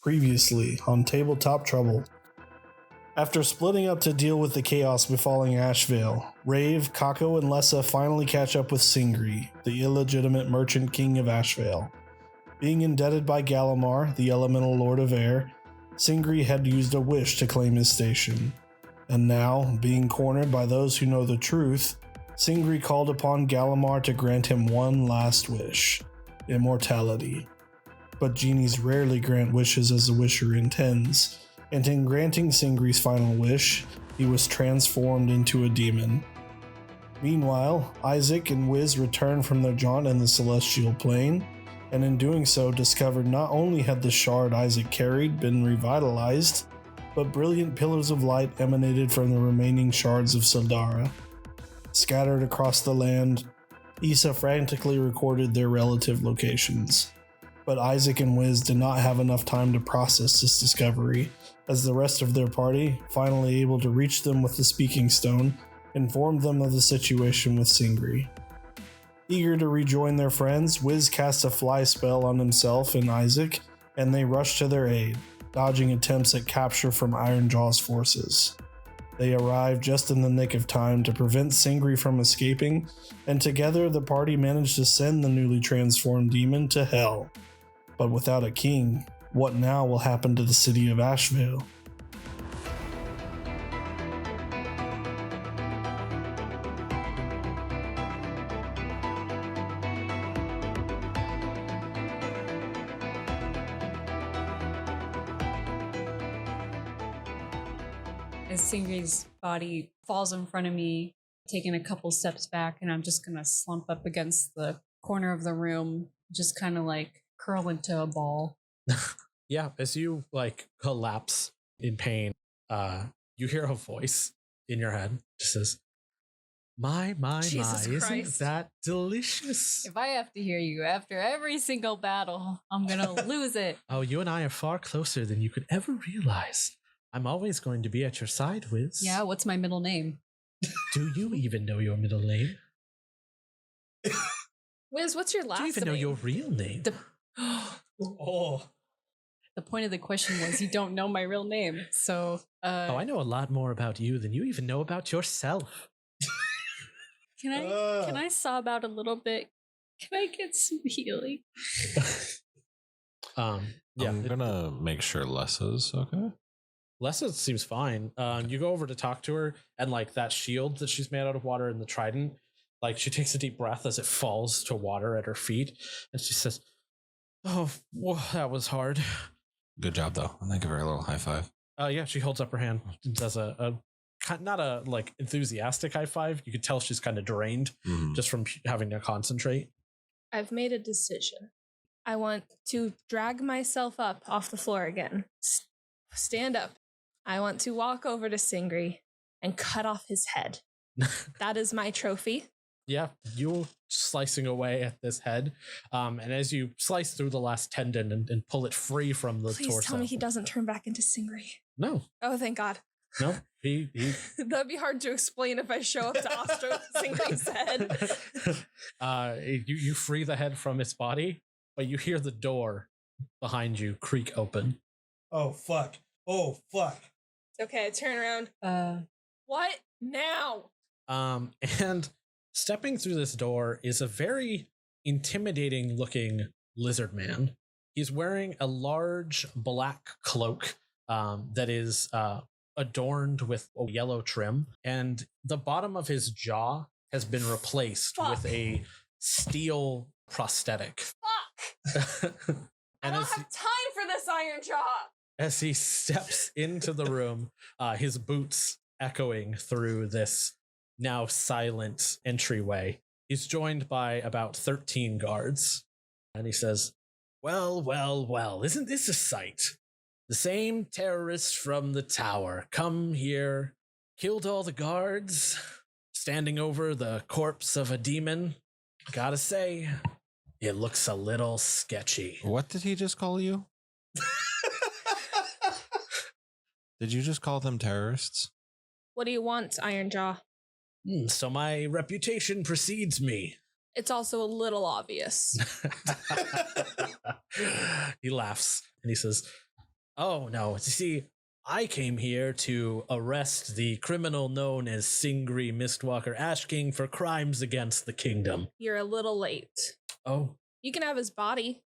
Previously on Tabletop Trouble. After splitting up to deal with the chaos befalling Ashvale, Raev, Kako, and Lessa finally catch up with Singri, the illegitimate merchant king of Ashvale. Being indebted by Galamar, the elemental lord of air, Singri had used a wish to claim his station. And now, being cornered by those who know the truth, Singri called upon Galamar to grant him one last wish: immortality. But genies rarely grant wishes as the wisher intends, and in granting Singri's final wish, he was transformed into a demon. Meanwhile, Isaac and Whizz returned from their jaunt in the celestial plane, and in doing so discovered not only had the shard Isaac carried been revitalized, but brilliant pillars of light emanated from the remaining shards of Sildara. Scattered across the land, Issa frantically recorded their relative locations. But Isaac and Whizz did not have enough time to process this discovery, as the rest of their party, finally able to reach them with the speaking stone, informed them of the situation with Singri. Eager to rejoin their friends, Whizz cast a fly spell on himself and Isaac, and they rushed to their aid, dodging attempts at capture from Ironjaw's forces. They arrived just in the nick of time to prevent Singri from escaping, and together the party managed to send the newly transformed demon to hell. But without a king, what now will happen to the city of Ashvale? As Singri's body falls in front of me, taking a couple steps back, and I'm just gonna slump up against the corner of the room, just kind of like curl into a ball. Yeah, as you like collapse in pain, you hear a voice in your head just says, my, Jesus isn't Christ. that delicious? If I have to hear you after every single battle, I'm gonna lose it. Oh, you and I are far closer than you could ever realize. I'm always going to be at your side, Whizz. Yeah, what's my middle name? Do you even know your middle name? Whizz, what's your last Do you even know name? your real name? Oh. The point of the question was you don't know my real name. So, Oh, I know a lot more about you than you even know about yourself. can I sob out a little bit? Can I get some healing? Yeah, I'm gonna make sure Lessa's okay. Lessa seems fine. You go over to talk to her, and like that shield that she's made out of water and the trident, like she takes a deep breath as it falls to water at her feet, and she says, "Oh, well, that was hard." Good job, though. I'm gonna give her a little high five. Yeah, she holds up her hand and does a not a like enthusiastic high five. You could tell she's kind of drained just from having to concentrate. I've made a decision. I want to drag myself up off the floor again. Stand up. I want to walk over to Singri and cut off his head. That is my trophy. Yeah, you slicing away at this head, and as you slice through the last tendon and pull it free from the Please torso. tell me he doesn't turn back into Singri. No. Oh, thank God. No, he That'd be hard to explain if I show up to Ostro with Singri's head. You free the head from its body, but you hear the door behind you creak open. Oh, fuck. Oh, fuck. Okay, I turn around. What now? And stepping through this door is a very intimidating looking lizard man. He's wearing a large black cloak that is adorned with a yellow trim, and the bottom of his jaw has been replaced with a steel prosthetic. Fuck! I don't have time for this Iron Jaw! As he steps into the room, his boots echoing through this now silent entryway, he's joined by about 13 guards. And he says, well, isn't this a sight? The same terrorists from the tower come here, killed all the guards, standing over the corpse of a demon. Gotta say, it looks a little sketchy. What did he just call you? Did you just call them terrorists? What do you want, Ironjaw? So my reputation precedes me. It's also a little obvious. He laughs and he says, Oh, no. See, I came here to arrest the criminal known as Singri Mistwalker Ash King for crimes against the kingdom. You're a little late. Oh, You can have his body.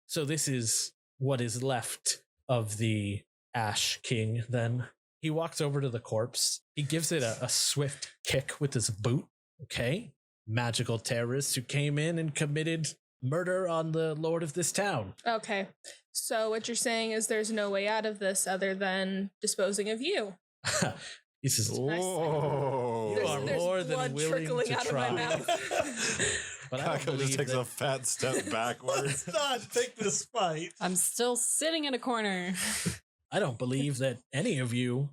so this is what is left of the Ash King, then. He walks over to the corpse. He gives it a swift kick with his boot. Okay. Magical terrorists who came in and committed murder on the lord of this town. Okay. So what you're saying is there's no way out of this other than disposing of you. He says, Whoa. You are There's more than blood willing trickling to out try. of my mouth. But I don't Kako believe just takes that- a fat step backwards. not take this fight. I'm still sitting in a corner. I don't believe that any of you,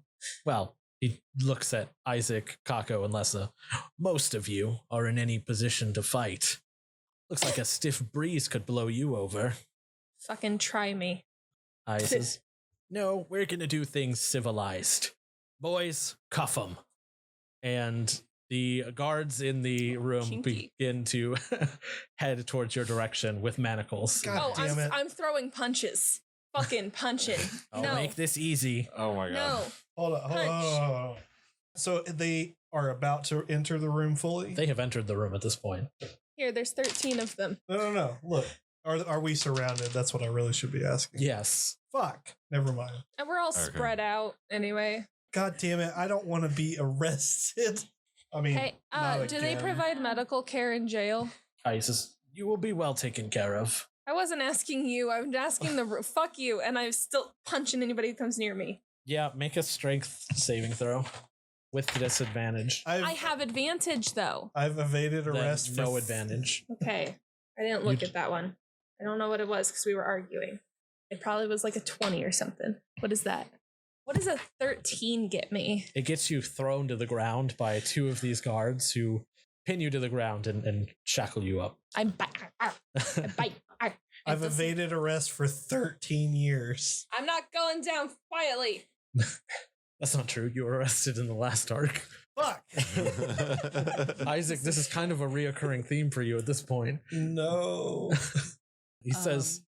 well, he looks at Isaac, Kako, and Lessa. Most of you are in any position to fight. Looks like a stiff breeze could blow you over. Fucking try me. I says, no, we're going to do things civilized. Boys, cuff them. And the guards in the room Kinky. begin to head towards your direction with manacles. God damn it. I'm throwing punches. Fucking punching. I'll no. make this easy. Oh my god. No. Hold on, hold on, Punch. hold on. So they are about to enter the room fully? They have entered the room at this point. Here, there's 13 of them. No. Look, are we surrounded? That's what I really should be asking. Yes. Fuck. Never mind. And we're all Okay. spread out anyway. God damn it. I don't want to be arrested. I mean, Hey, not do they again. provide medical care in jail? He says, you will be well taken care of. I wasn't asking you. I'm asking the fuck you, and I'm still punching anybody who comes near me. Yeah, make a strength saving throw with disadvantage. I have advantage though. I've evaded Then arrest for no advantage. Okay, I didn't look You- at that one. I don't know what it was because we were arguing. It probably was like a 20 or something. What is that? What does a 13 get me? It gets you thrown to the ground by two of these guards who pin you to the ground and shackle you up. I bite. I bite. I've evaded arrest for 13 years. I'm not going down quietly. That's not true. You were arrested in the last arc. Fuck. Isaac, this is kind of a reoccurring theme for you at this point. No. He says,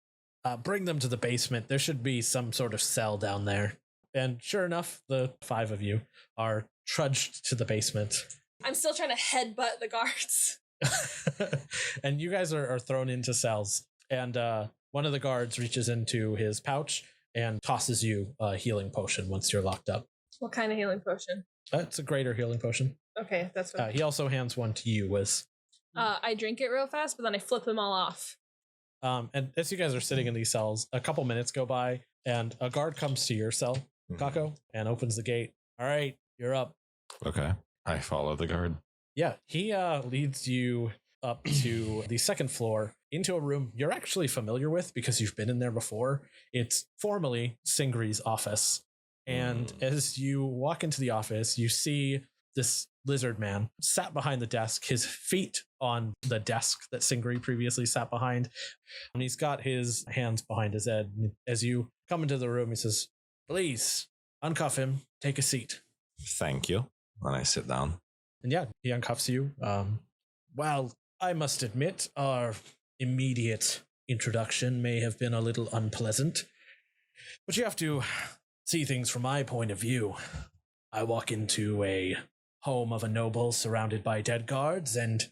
bring them to the basement. There should be some sort of cell down there. And sure enough, the five of you are trudged to the basement. I'm still trying to headbutt the guards. And you guys are thrown into cells. And one of the guards reaches into his pouch and tosses you a healing potion once you're locked up. What kind of healing potion? It's a greater healing potion. Okay, that's what. He also hands one to you, Whizz. I drink it real fast, but then I flip them all off. And as you guys are sitting in these cells, a couple minutes go by, and a guard comes to your cell, Kako, and opens the gate. All right, you're up. Okay. I follow the guard. Yeah, he leads you up to the second floor into a room you're actually familiar with because you've been in there before. It's formerly Singri's office. And as you walk into the office, you see this lizard man sat behind the desk, his feet on the desk that Singri previously sat behind. And he's got his hands behind his head. And as you come into the room, he says, please uncuff him, take a seat. Thank you. And I sit down. And yeah, he uncuffs you. Well, I must admit, our immediate introduction may have been a little unpleasant, but you have to see things from my point of view. I walk into a home of a noble surrounded by dead guards, and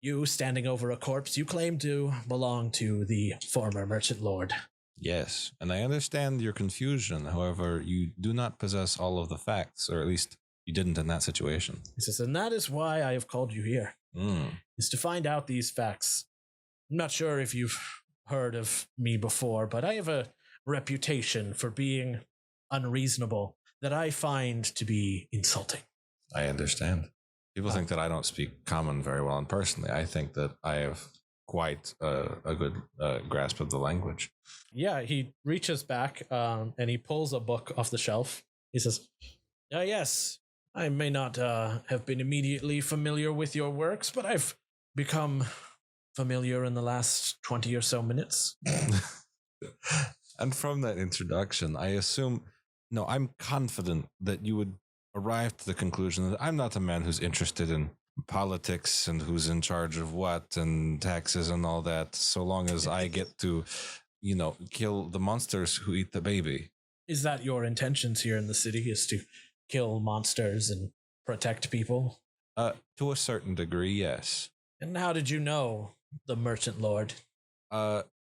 you, standing over a corpse, you claim to belong to the former merchant lord. Yes. And I understand your confusion. However, you do not possess all of the facts, or at least you didn't in that situation. He says, and that is why I have called you here, Mm. is to find out these facts. I'm not sure if you've heard of me before, but I have a reputation for being unreasonable that I find to be insulting. I understand. People think that I don't speak common very well, and personally, I think that I have quite a good grasp of the language. Yeah, he reaches back and he pulls a book off the shelf. He says, yes, I may not have been immediately familiar with your works, but I've become familiar in the last 20 or so minutes. And from that introduction, I assume, no, I'm confident that you would arrive to the conclusion that I'm not a man who's interested in politics and who's in charge of what and taxes and all that, so long as I get to, kill the monsters who eat the baby. Is that your intentions here in the city, is to kill monsters and protect people? To a certain degree, yes. And how did you know the Merchant Lord?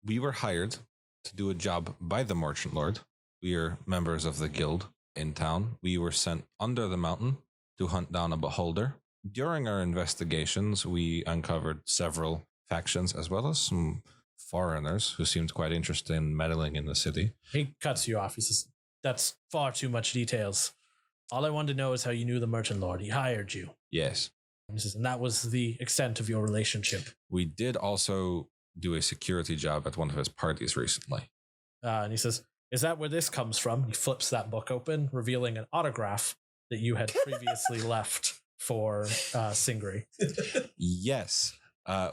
We were hired to do a job by the Merchant Lord. We are members of the guild in town. We were sent under the mountain to hunt down a beholder. During our investigations, we uncovered several factions as well as some foreigners who seemed quite interested in meddling in the city. He cuts you off. He says, that's far too much details. All I wanted to know is how you knew the Merchant Lord. He hired you. Yes. He says, and that was the extent of your relationship. We did also do a security job at one of his parties recently. And he says, is that where this comes from? He flips that book open, revealing an autograph that you had previously left for Singri. Yes.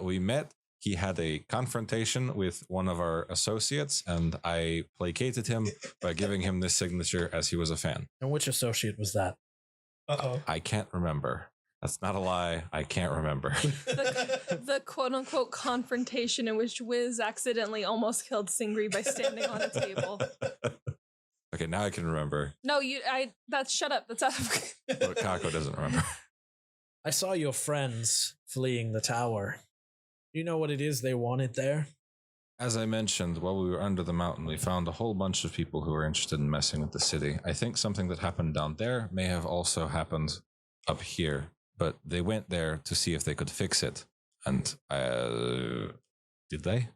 We met. He had a confrontation with one of our associates, and I placated him by giving him this signature as he was a fan. And which associate was that? Uh-oh. I can't remember. That's not a lie. I can't remember. The quote-unquote confrontation in which Whizz accidentally almost killed Singri by standing on a table. Okay, now I can remember. No, shut up. That's out of... But Kako doesn't remember. I saw your friends fleeing the tower. Do you know what it is they wanted there? As I mentioned, while we were under the mountain, we found a whole bunch of people who were interested in messing with the city. I think something that happened down there may have also happened up here, but they went there to see if they could fix it. And did they?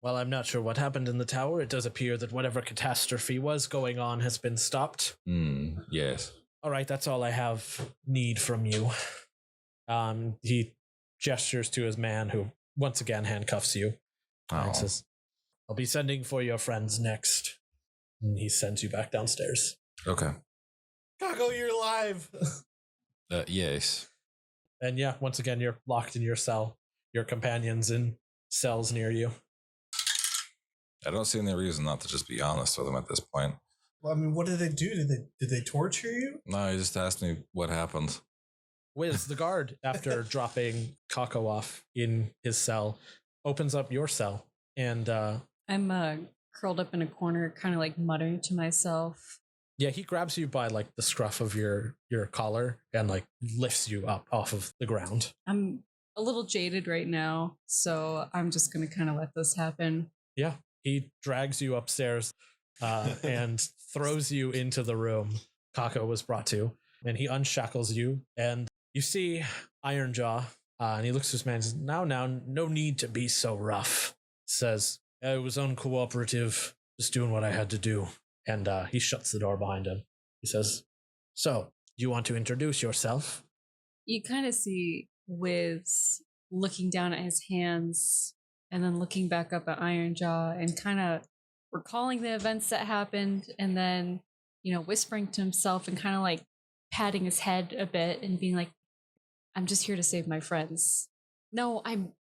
Well, I'm not sure what happened in the tower. It does appear that whatever catastrophe was going on has been stopped. Yes. All right, that's all I have need from you. He gestures to his man, who once again handcuffs you. And says, I'll be sending for your friends next. And he sends you back downstairs. Okay. Kako, you're alive. Yes. And yeah, once again, you're locked in your cell. Your companions in cells near you. I don't see any reason not to just be honest with them at this point. Well, I mean, what did they do? Did they torture you? No, he just asked me what happened. Whizz, the guard, after dropping Kako off in his cell, opens up your cell. And I'm curled up in a corner, kind of like muttering to myself. yeah, he grabs you by like the scruff of your collar and like lifts you up off of the ground. I'm a little jaded right now, so I'm just going to kind of let this happen. Yeah, he drags you upstairs and throws you into the room Kako was brought to. And he unshackles you, and you see Ironjaw, and he looks at his man and says, now, no need to be so rough. Says, I was uncooperative, just doing what I had to do. And he shuts the door behind him. He says, so, you want to introduce yourself? You kind of see Whizz looking down at his hands and then looking back up at Ironjaw and kind of recalling the events that happened and then, whispering to himself and kind of like patting his head a bit and being like, I'm just here to save my friends. No, I'm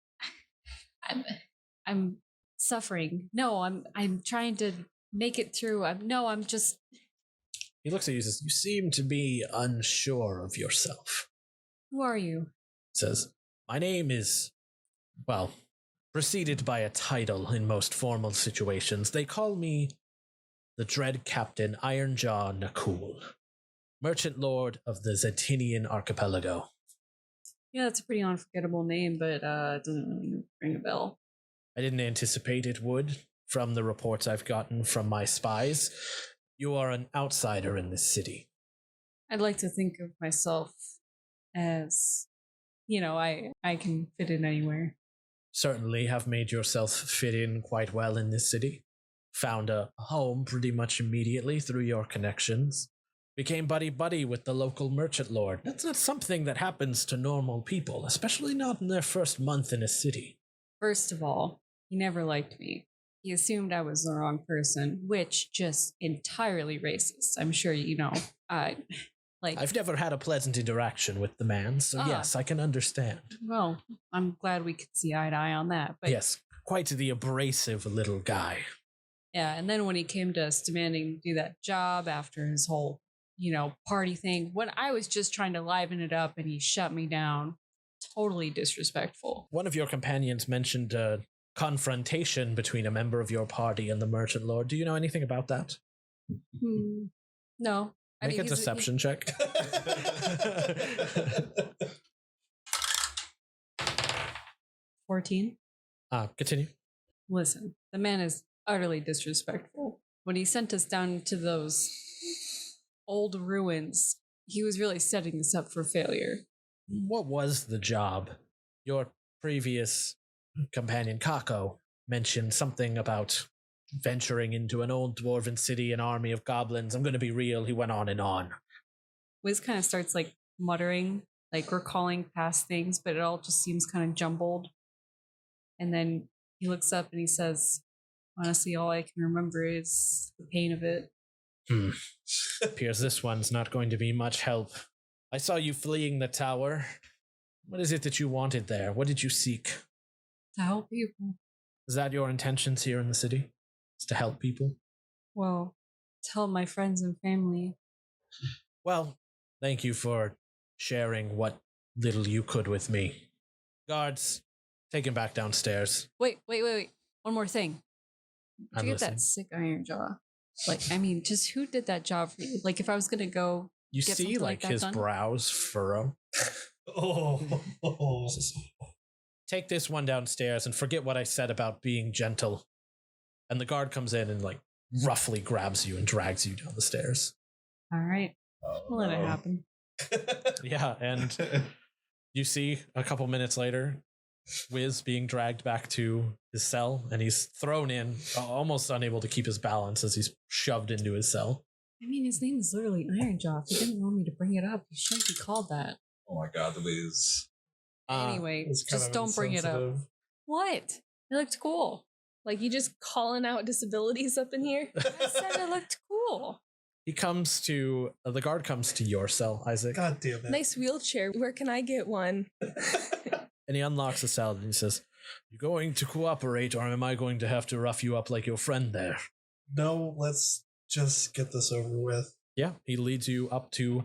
suffering. No, I'm trying to make it through. I'm just... He looks at you and says, you seem to be unsure of yourself. Who are you? Says, my name is, well, preceded by a title in most formal situations. They call me the Dread Captain Ironjaw Nakul, Merchant Lord of the Zetinian Archipelago. Yeah, that's a pretty unforgettable name, but it doesn't really ring a bell. I didn't anticipate it would, from the reports I've gotten from my spies. You are an outsider in this city. I'd like to think of myself as, I can fit in anywhere. Certainly have made yourself fit in quite well in this city. Found a home pretty much immediately through your connections. Became buddy-buddy with the local merchant lord. That's not something that happens to normal people, especially not in their first month in a city. First of all, he never liked me. He assumed I was the wrong person, which just entirely racist. I'm sure you know. I've never had a pleasant interaction with the man, so yes, I can understand. Well, I'm glad we could see eye to eye on that. But yes, quite the abrasive little guy. Yeah, and then when he came to us demanding to do that job after his whole, party thing, when I was just trying to liven it up and he shut me down, totally disrespectful. One of your companions mentioned a confrontation between a member of your party and the Merchant Lord. Do you know anything about that? No. Make a deception check. 14. Continue. Listen, the man is utterly disrespectful. When he sent us down to those old ruins, he was really setting us up for failure. What was the job? Your previous companion, Kako, mentioned something about venturing into an old dwarven city, an army of goblins. I'm going to be real. He went on and on. Whizz kind of starts like muttering, like recalling past things, but it all just seems kind of jumbled. And then he looks up and he says, honestly, all I can remember is the pain of it. Appears this one's not going to be much help. I saw you fleeing the tower. What is it that you wanted there? What did you seek? To help people. Is that your intentions here in the city? Is to help people? Well, tell my friends and family. Well, thank you for sharing what little you could with me. Guards, take him back downstairs. Wait. One more thing. Did you get that sick iron jaw? Like, I mean, just who did that job for you? Like, if I was gonna go, You get see, something like, that his done? brows furrow. Take this one downstairs and forget what I said about being gentle. And the guard comes in and, like, roughly grabs you and drags you down the stairs. All right, we'll let it happen. Yeah, and you see a couple minutes later, Whizz being dragged back to his cell, and he's thrown in, almost unable to keep his balance as he's shoved into his cell. I mean, his name is literally Ironjaw. If he didn't want me to bring it up, he shouldn't be called that. Oh my god, the Whizz. Anyway, It's kind just of don't bring it up. insensitive. What? It looked cool. Like you just calling out disabilities up in here? I said it looked cool. He comes to, the guard comes to your cell, Isaac. God damn it. Nice wheelchair. Where can I get one? And he unlocks the cell and he says, "You going to cooperate, or am I going to have to rough you up like your friend there?" No, let's just get this over with. Yeah, he leads you up to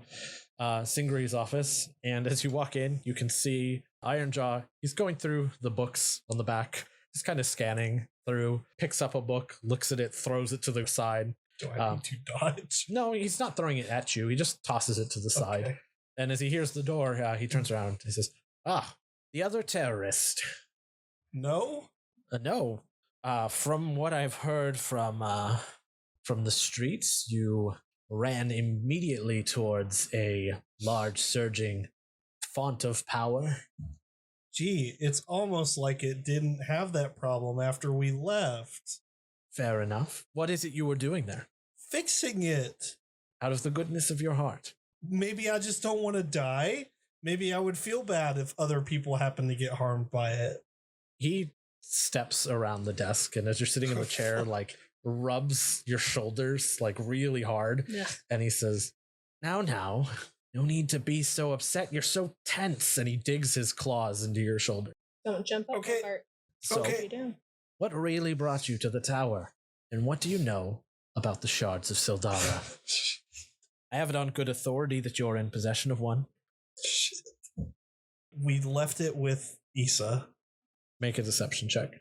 Singri's office, and as you walk in, you can see Ironjaw. He's going through the books on the back, just kind of scanning through, picks up a book, looks at it, throws it to the side. Do I need to dodge? No, he's not throwing it at you. He just tosses it to the side. Okay. And as he hears the door, he turns around. He says, the other terrorist. No? No. From what I've heard from the streets, you ran immediately towards a large surging font of power. Gee, it's almost like it didn't have that problem after we left. Fair enough. What is it you were doing there? Fixing it. Out of the goodness of your heart. Maybe I just don't want to die. Maybe I would feel bad if other people happen to get harmed by it. He steps around the desk, and as you're sitting in the chair, like, rubs your shoulders, like, really hard. Yeah. And he says, Now, no need to be so upset. You're so tense. And he digs his claws into your shoulder. Don't jump up Okay. my heart. So, Okay. What you doing? what really brought you to the tower? And what do you know about the shards of Sildara? I have it on good authority that you're in possession of one. Shit. We left it with Issa. Make a deception check.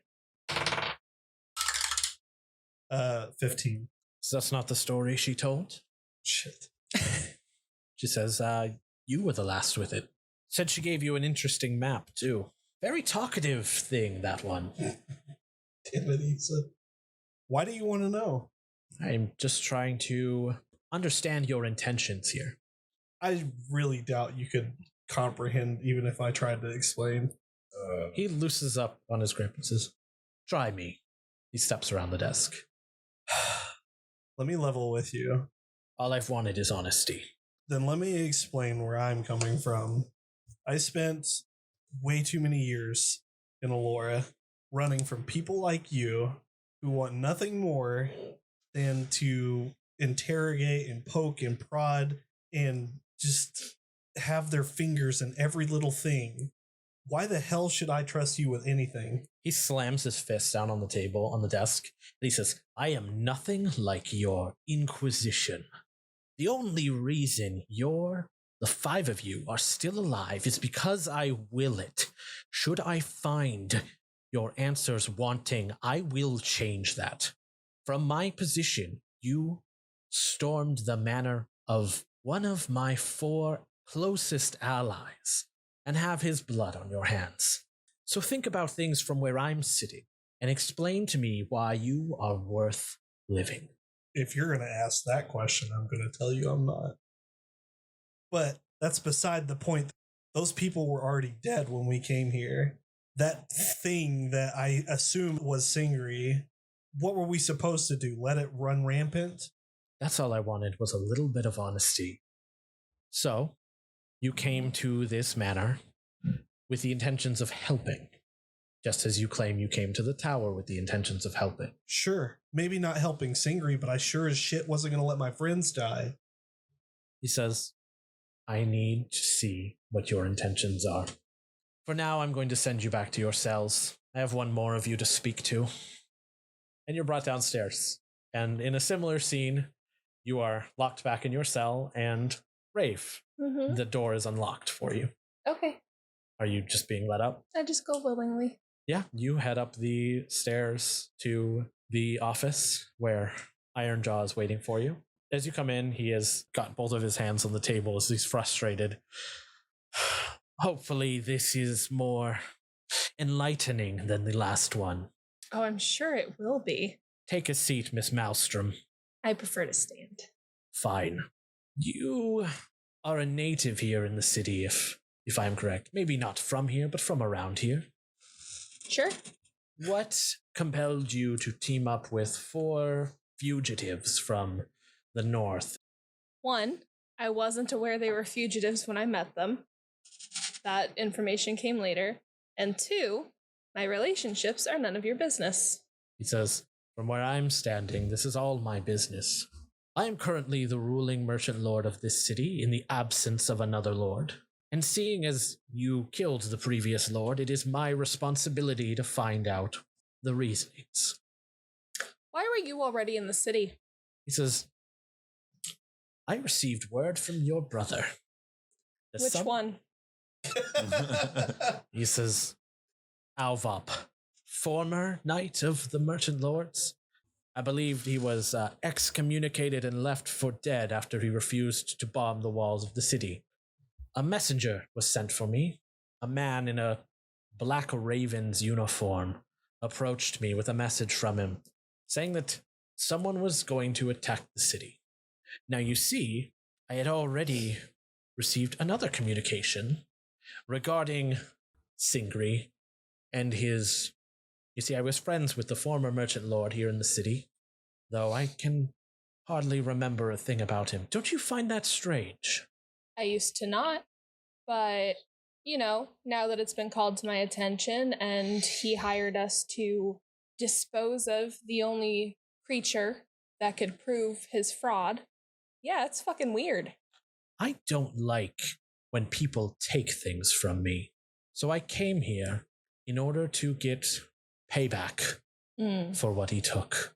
15. So that's not the story she told. Shit. She says, you were the last with it. Said she gave you an interesting map, too. Very talkative thing, that one. Damn it, Issa. Why do you want to know? I'm just trying to understand your intentions here. I really doubt you could comprehend even if I tried to explain. He loosens up on his grip and says, Try me. He steps around the desk. Let me level with you. All I've wanted is honesty. Then let me explain where I'm coming from. I spent way too many years in Allura running from people like you who want nothing more than to interrogate and poke and prod and just have their fingers in every little thing. Why the hell should I trust you with anything? He slams his fist down on the table, on the desk, and he says, I am nothing like your Inquisition. The only reason the 5 of you are still alive is because I will it. Should I find your answers wanting, I will change that. From my position, you stormed the manor of one of my 4 closest allies and have his blood on your hands. So think about things from where I'm sitting and explain to me why you are worth living. If you're going to ask that question, I'm going to tell you I'm not. But that's beside the point. Those people were already dead when we came here. That thing that I assumed was Singri, what were we supposed to do? Let it run rampant? That's all I wanted, was a little bit of honesty. So, you came to this manor with the intentions of helping, just as you claim you came to the tower with the intentions of helping. Sure, maybe not helping Singri, but I sure as shit wasn't going to let my friends die. He says, I need to see what your intentions are. For now, I'm going to send you back to your cells. I have one more of you to speak to. And you're brought downstairs. And in a similar scene, you are locked back in your cell, and Raev, the door is unlocked for you. Okay. Are you just being let up? I just go willingly. Yeah, you head up the stairs to the office where Ironjaw is waiting for you. As you come in, he has got both of his hands on the table as he's frustrated. Hopefully this is more enlightening than the last one. Oh, I'm sure it will be. Take a seat, Miss Maelstrom. I prefer to stand. Fine. You are a native here in the city, if I'm correct. Maybe not from here, but from around here. Sure. What compelled you to team up with 4 fugitives from the north? 1, I wasn't aware they were fugitives when I met them. That information came later. And 2, my relationships are none of your business. He says, from where I'm standing, this is all my business. I am currently the ruling merchant lord of this city in the absence of another lord. And seeing as you killed the previous lord, it is my responsibility to find out the reasonings. Why were you already in the city? He says, I received word from your brother. Which one? He says, Alvop, former knight of the Merchant Lords. I believe he was excommunicated and left for dead after he refused to bomb the walls of the city. A messenger was sent for me. A man in a Black Raven's uniform approached me with a message from him, saying that someone was going to attack the city. Now you see, I had already received another communication regarding Singri and his... You see, I was friends with the former merchant lord here in the city, though I can hardly remember a thing about him. Don't you find that strange? I used to not, but, you know, now that it's been called to my attention and he hired us to dispose of the only creature that could prove his fraud, yeah, it's fucking weird. I don't like when people take things from me, so I came here in order to get payback for what he took.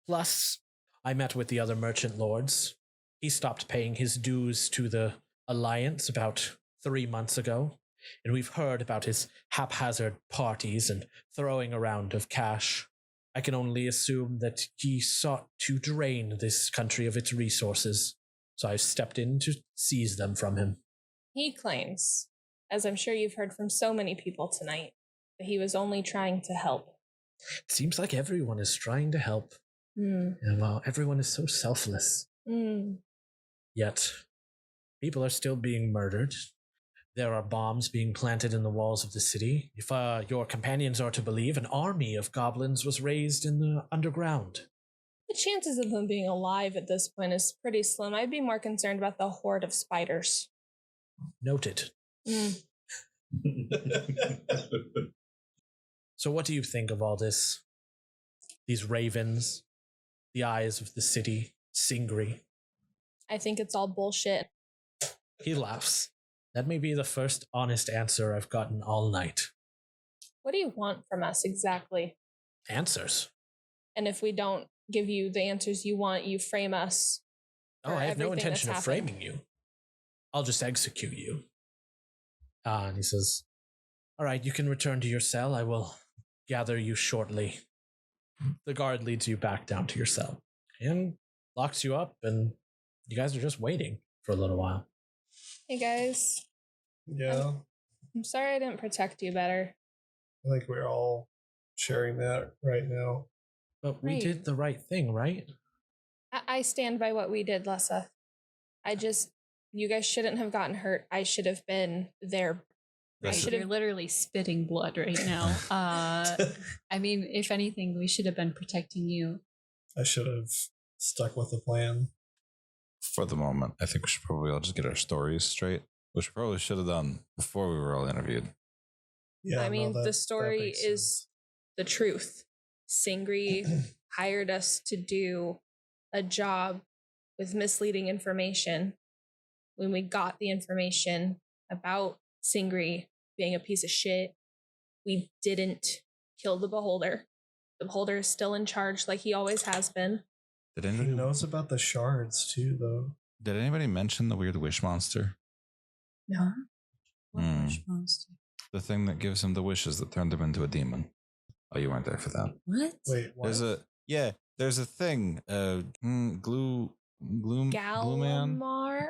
Plus, I met with the other merchant lords. He stopped paying his dues to the Alliance about 3 months ago, and we've heard about his haphazard parties and throwing around of cash. I can only assume that he sought to drain this country of its resources, so I've stepped in to seize them from him. He claims, as I'm sure you've heard from so many people tonight, that he was only trying to help. It seems like everyone is trying to help. And well, everyone is so selfless. Yet, people are still being murdered. There are bombs being planted in the walls of the city. If your companions are to believe, an army of goblins was raised in the underground. The chances of them being alive at this point is pretty slim. I'd be more concerned about the horde of spiders. Noted. So what do you think of all this? These ravens, the eyes of the city, Singri. I think it's all bullshit. He laughs. That may be the first honest answer I've gotten all night. What do you want from us exactly? Answers. And if we don't give you the answers you want, you frame us. Oh, I have no intention of happened. framing you. I'll just execute you. And he says, all right, you can return to your cell. I will gather you shortly. The guard leads you back down to your cell and locks you up, and you guys are just waiting for a little while. Hey guys, Yeah, I'm sorry I didn't protect you better. I think we're all sharing that right now. But we Right. did the right thing, right? I stand by what we did, Lessa. You guys shouldn't have gotten hurt. I should have been there. I should You're have. literally spitting blood right now. I mean, if anything, we should have been protecting you. I should have stuck with the plan. For the moment, I think we should probably all just get our stories straight, which we probably should have done before we were all interviewed. Yeah, I mean, no, the story makes is sense. the truth. Singri hired us to do a job with misleading information. When we got the information about Singri being a piece of shit, we didn't kill the beholder. The beholder is still in charge like he always has been. Did He anybody knows about the shards too, though. Did anybody mention the weird wish monster? No. What Hmm. wish monster? The thing that gives him the wishes that turned him into a demon. Oh, you weren't there for that. What? Wait, what? There's a thing. Glue man. Galamar?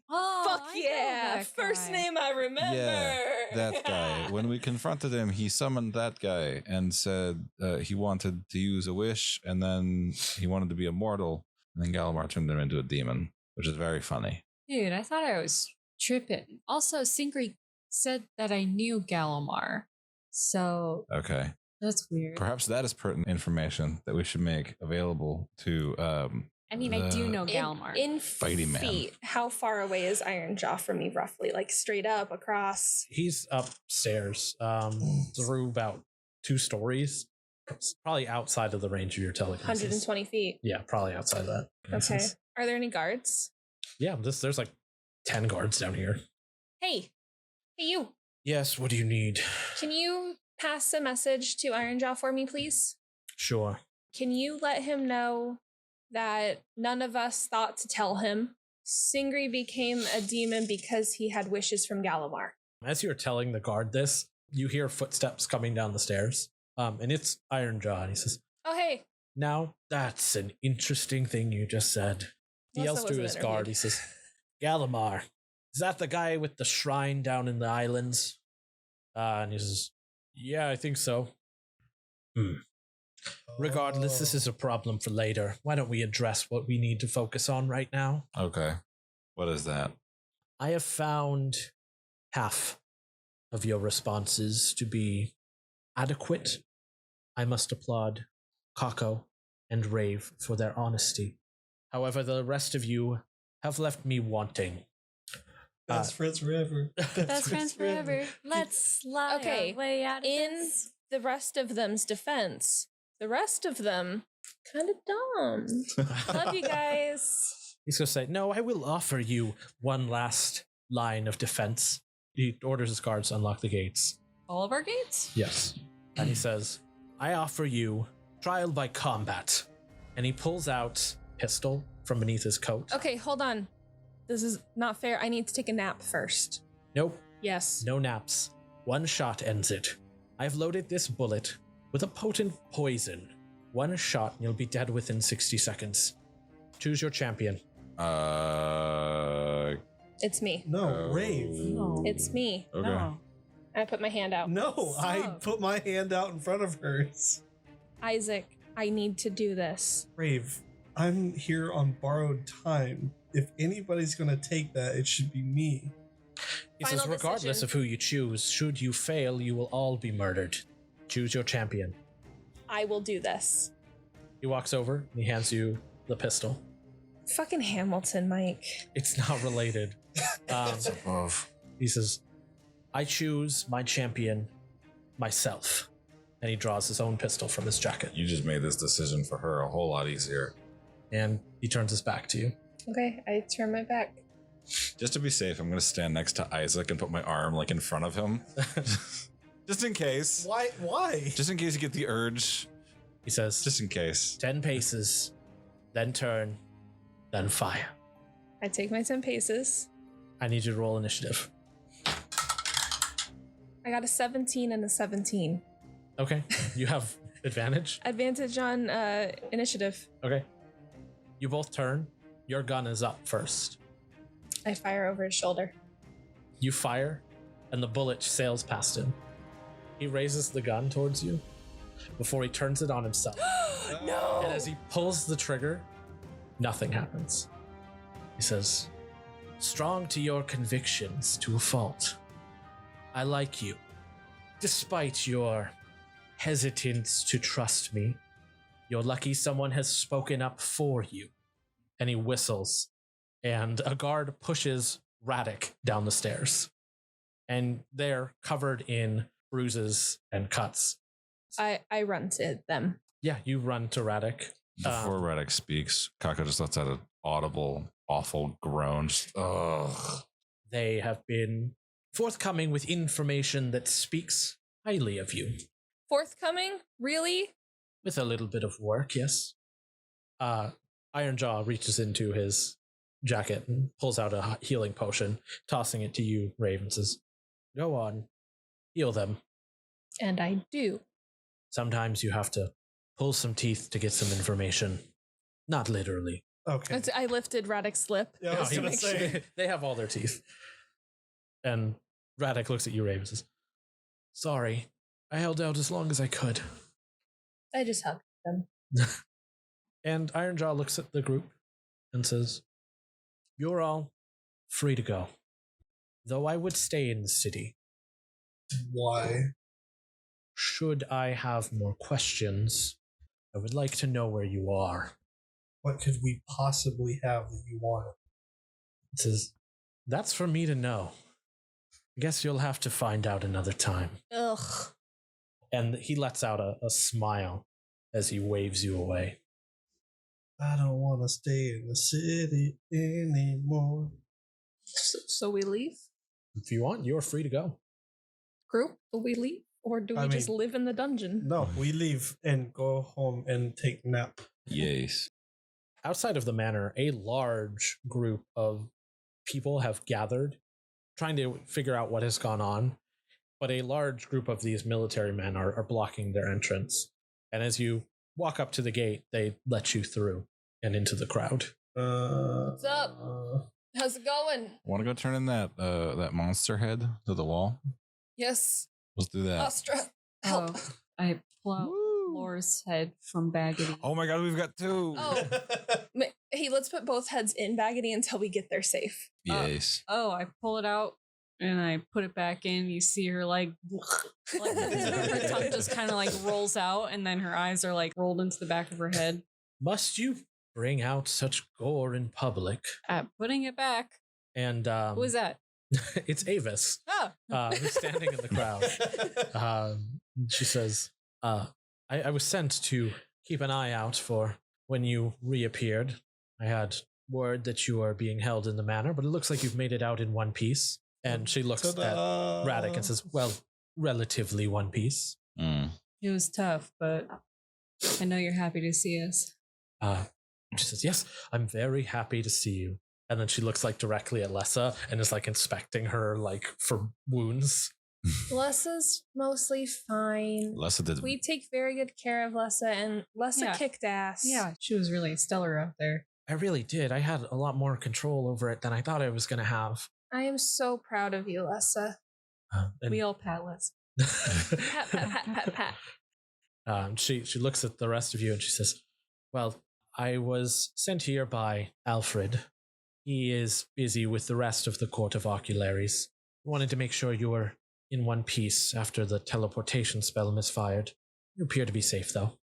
Oh, Fuck I know yeah! that First guy. name I remember. Yeah, that guy. When we confronted him, he summoned that guy and said he wanted to use a wish, and then he wanted to be immortal. And then Galamar turned him into a demon, which is very funny. Dude, I thought I was tripping. Also, Singri said that I knew Galamar. So Okay. that's weird. Perhaps that is pertinent information that we should make available to I mean, I do know In- Galamar. In Fighty man. feet, how far away is Ironjaw from me roughly? Like straight up, across? He's upstairs, through about 2 stories. It's probably outside of the range of your telekinesis. 120 feet. Yeah, probably outside of that. Okay. Are there any guards? Yeah, there's like 10 guards down here. Hey, you. Yes, what do you need? Can you pass a message to Ironjaw for me, please? Sure. Can you let him know that none of us thought to tell him Singri became a demon because he had wishes from Galamar? As you're telling the guard this, you hear footsteps coming down the stairs. And it's Ironjaw, and he says, Oh, hey. "Now that's an interesting thing you just said." He Unless yells I to wasn't his guard. interviewed. He says, "Galamar, is that the guy with the shrine down in the islands?" And he says, "Yeah, I think so." Regardless, this is a problem for later. Why don't we address what we need to focus on right now? Okay. What is that? I have found half of your responses to be adequate. I must applaud Kako and Raev for their honesty. However, the rest of you have left me wanting. Best friends forever. Best friends forever. Let's slide Okay, our way out of In this. the rest of them's defense, the rest of them kind of dumb. Love you guys. He's going to say, "No, I will offer you one last line of defense." He orders his guards to unlock the gates. All of our gates? Yes. And he says, "I offer you trial by combat." And he pulls out a pistol from beneath his coat. Okay, hold on. This is not fair. I need to take a nap first. Nope, Yes. no naps. One shot ends it. I've loaded this bullet with a potent poison. One shot and you'll be dead within 60 seconds. Choose your champion. It's me. No, Raev. No. It's me. Okay. No. I put my hand out. No, I Stop. put my hand out in front of hers. Isaac, I need to do this. Raev, I'm here on borrowed time. If anybody's gonna take that, it should be me. He says, Final regardless decision. of who you choose, should you fail, you will all be murdered. Choose your champion. I will do this. He walks over and he hands you the pistol. Fucking Hamilton, Mike. It's not related. It's above. He says, I choose my champion myself. And he draws his own pistol from his jacket. You just made this decision for her a whole lot easier. And he turns his back to you. Okay, I turn my back. Just to be safe, I'm going to stand next to Isaac and put my arm like in front of him. Just in case. Why? Why? Just in case you get the urge. He says, Just in case. 10 paces, then turn, then fire. I take my 10 paces. I need you to roll initiative. I got a 17 and a 17. Okay, you have advantage. Advantage on initiative. Okay. You both turn. Your gun is up first. I fire over his shoulder. You fire, and the bullet sails past him. He raises the gun towards you before he turns it on himself. No! And as he pulls the trigger, nothing happens. He says, "Strong to your convictions to a fault. I like you. Despite your hesitance to trust me, you're lucky someone has spoken up for you." And he whistles, and a guard pushes Radek down the stairs. And they're covered in bruises and cuts. I run to them. Yeah, you run to Radek. Before Radek speaks, Kako just lets out an audible, awful groan. Just, ugh. They have been forthcoming with information that speaks highly of you. Forthcoming? Really? With a little bit of work, yes. Ironjaw reaches into his jacket and pulls out a healing potion, tossing it to you, Raev, and says, "Go on, heal them. And I do. Sometimes you have to pull some teeth to get some information. Not literally." Okay. I lifted Radek's lip. Yeah, I was No, gonna he- say. they have all their teeth. And Radek looks at you, Raev, and says, "Sorry, I held out as long as I could." I just hugged them. And Ironjaw looks at the group and says, "You're all free to go. Though I would stay in the city. Why? Should I have more questions, I would like to know where you are." What could we possibly have that you want? It says, "That's for me to know. I guess you'll have to find out another time." Ugh. And he lets out a smile as he waves you away. I don't want to stay in the city anymore. So we leave? If you want, you're free to go. Group? Will we leave? Or do we I just mean- live in the dungeon? No, we leave and go home and take nap. Yes. Outside of the manor, a large group of people have gathered, trying to figure out what has gone on. But a large group of these military men are blocking their entrance. And as you walk up to the gate, they let you through and into the crowd. What's up? How's it going? Want to go turn in that monster head to the wall? Yes. Let's do that. Astra, help. Oh, I pull out Laura's head from Baggedy. Oh my god, we've got two. Oh. Hey, let's put both heads in Baggedy until we get there safe. Yes. Oh, I pull it out and I put it back in. You see her like her tongue just kind of like rolls out, and then her eyes are like rolled into the back of her head. Must you bring out such gore in public? Putting it back. And Who is that? it's Avis, Oh, who's standing in the crowd. She says, I was sent to keep an eye out for when you reappeared. I had word that you are being held in the manor, but it looks like you've made it out in one piece." And she looks at Radek and says, "Well, relatively one piece." it was tough, but I know you're happy to see us. She says, "Yes, I'm very happy to see you." And then she looks like directly at Lessa and is like inspecting her like for wounds. Lessa's mostly fine. Lessa did. We take very good care of Lessa, and Lessa Yeah. kicked ass. Yeah, she was really stellar out there. I really did. I had a lot more control over it than I thought I was going to have. I am so proud of you, Lessa. And We all pat us. Pat, pat, pat, pat, pat. She looks at the rest of you and she says, "Well, I was sent here by Alfred. He is busy with the rest of the Court of Ocularies. Wanted to make sure you were in one piece after the teleportation spell misfired. You appear to be safe, though."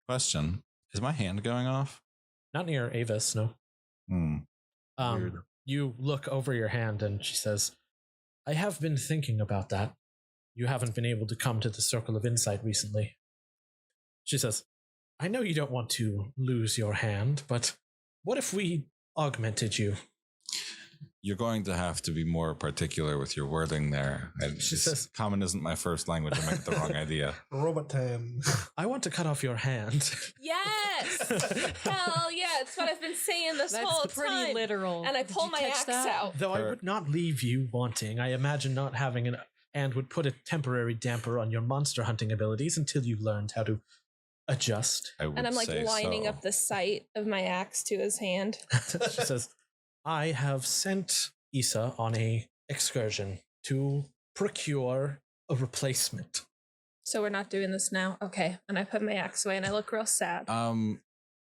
Question: is my hand going off? Not near Avis, no. Weird. You look over your hand and she says, "I have been thinking about that. You haven't been able to come to the Circle of Insight recently." She says, "I know you don't want to lose your hand, but what if we augmented you?" You're going to have to be more particular with your wording there. And She says- common isn't my first language. I might get the wrong idea. Robotan. "I want to cut off your hand." Yes! Hell yeah, it's what I've been saying this That's whole pretty time. literal. And I Did pull you my catch axe that? out. Though I would not leave you wanting. I imagine not having an hand would put a temporary damper on your monster hunting abilities until you learned how to adjust. I would And I'm like say lining so. up the sight of my axe to his hand. She says, I have sent Issa on a excursion to procure a replacement. So we're not doing this now? Okay. And I put my axe away and I look real sad.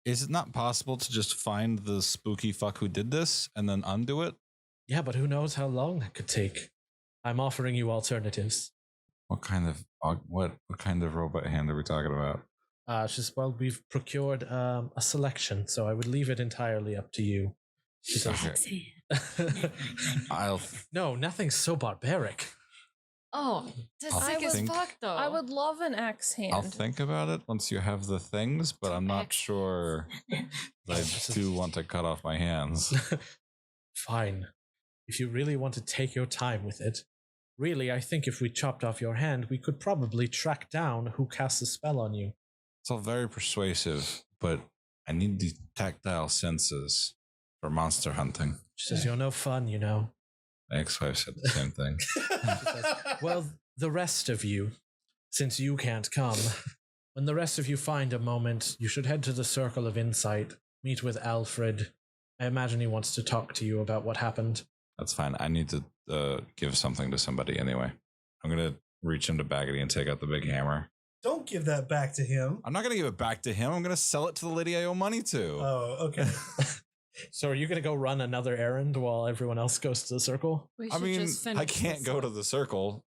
Is it not possible to just find the spooky fuck who did this and then undo it? Yeah, but who knows how long that could take. I'm offering you alternatives. What kind of robot hand are we talking about? She says, well, we've procured a selection, so I would leave it entirely up to you. She says, No, nothing's so barbaric. Oh, that's sick as fuck, though. I would love an axe hand. I'll think about it once you have the things, but I'm not sure I do want to cut off my hands. Fine. If you really want to take your time with it. Really, I think if we chopped off your hand, we could probably track down who cast the spell on you. It's all very persuasive, but I need the tactile senses for monster hunting. She says, you're no fun, you know. My ex-wife said the same thing. Well, the rest of you, since you can't come, when the rest of you find a moment, you should head to the Circle of Insight, meet with Alfred. I imagine he wants to talk to you about what happened. That's fine. I need to give something to somebody anyway. I'm going to reach into Baggity and take out the big hammer. Don't give that back to him. I'm not going to give it back to him. I'm going to sell it to the lady I owe money to. Oh, okay. So are you going to go run another errand while everyone else goes to the circle? I mean, I can't go to the circle,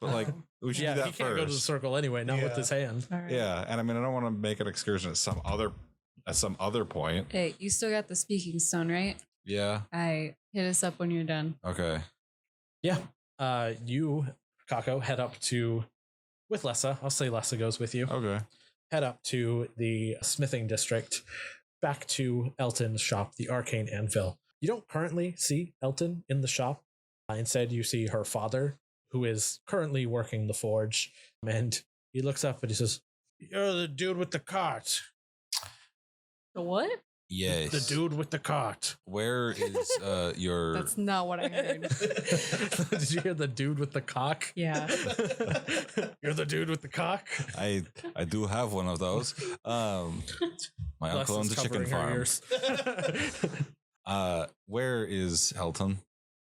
but like we should do that he can't go to the first. circle anyway, not with his hand. Right. Yeah, and I mean, I don't want to make an excursion at some other point. Hey, you still got the speaking stone, right? Yeah. I hit us up when you're done. Okay. Yeah. You, Kako, head up to, with Lessa, I'll say Lessa goes with you. Okay. Head up to the smithing district, back to Elton's shop, the Arcane Anvil. You don't currently see Elton in the shop. Instead, you see her father, who is currently working the forge. And he looks up and he says, you're the dude with the cart. The what? Yes. The dude with the cart. Where is your... That's not what I heard. Did you hear the dude with the cock? Yeah. You're the dude with the cock? I do have one of those. My uncle owns a chicken farm. Where is Elton?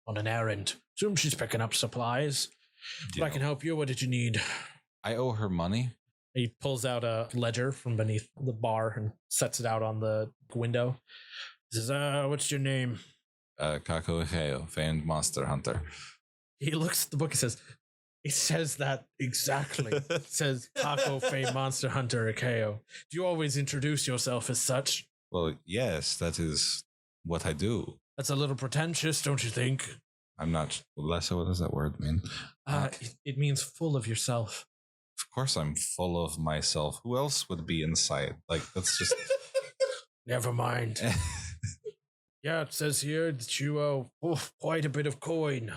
On an errand. Assume she's picking up supplies. If I can help you, what did you need? I owe her money. He pulls out a ledger from beneath the bar and sets it out on the window. He says, what's your name? Kako, famed monster hunter. He looks at the book and says, it says that exactly. It says Kako, famed monster hunter, Akeo. Do you always introduce yourself as such? Well, yes, that is what I do. That's a little pretentious, don't you think? I'm not... Lessa, what does that word mean? It means full of yourself. Of course I'm full of myself. Who else would be inside? Like, that's just... Never mind. Yeah, it says here that you owe quite a bit of coin.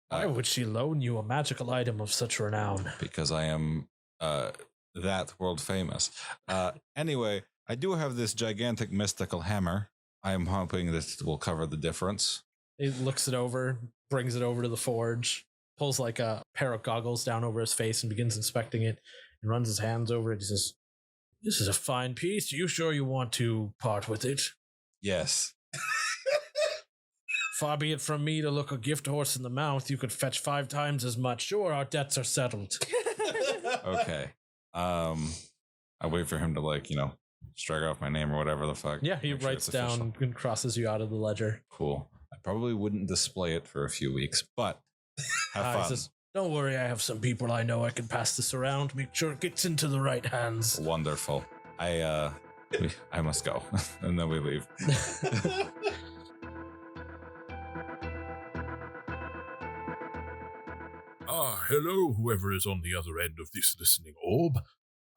Why would she loan you a magical item of such renown? Because I am that world famous. Anyway, I do have this gigantic mystical hammer. I am hoping that it will cover the difference. He looks it over, brings it over to the forge, pulls like a pair of goggles down over his face and begins inspecting it and runs his hands over it. He says, this is a fine piece. Are you sure you want to part with it? Yes. Far be it from me to look a gift horse in the mouth. You could fetch 5 times as much. Sure, our debts are settled. Okay. I wait for him to, like, strike off my name or whatever the fuck. Yeah, he Make sure writes it's official. down and crosses you out of the ledger. Cool. I probably wouldn't display it for a few weeks, but have He fun. says, don't worry, I have some people I know I can pass this around. Make sure it gets into the right hands. Wonderful. I must go. And then we leave. Hello, whoever is on the other end of this listening orb.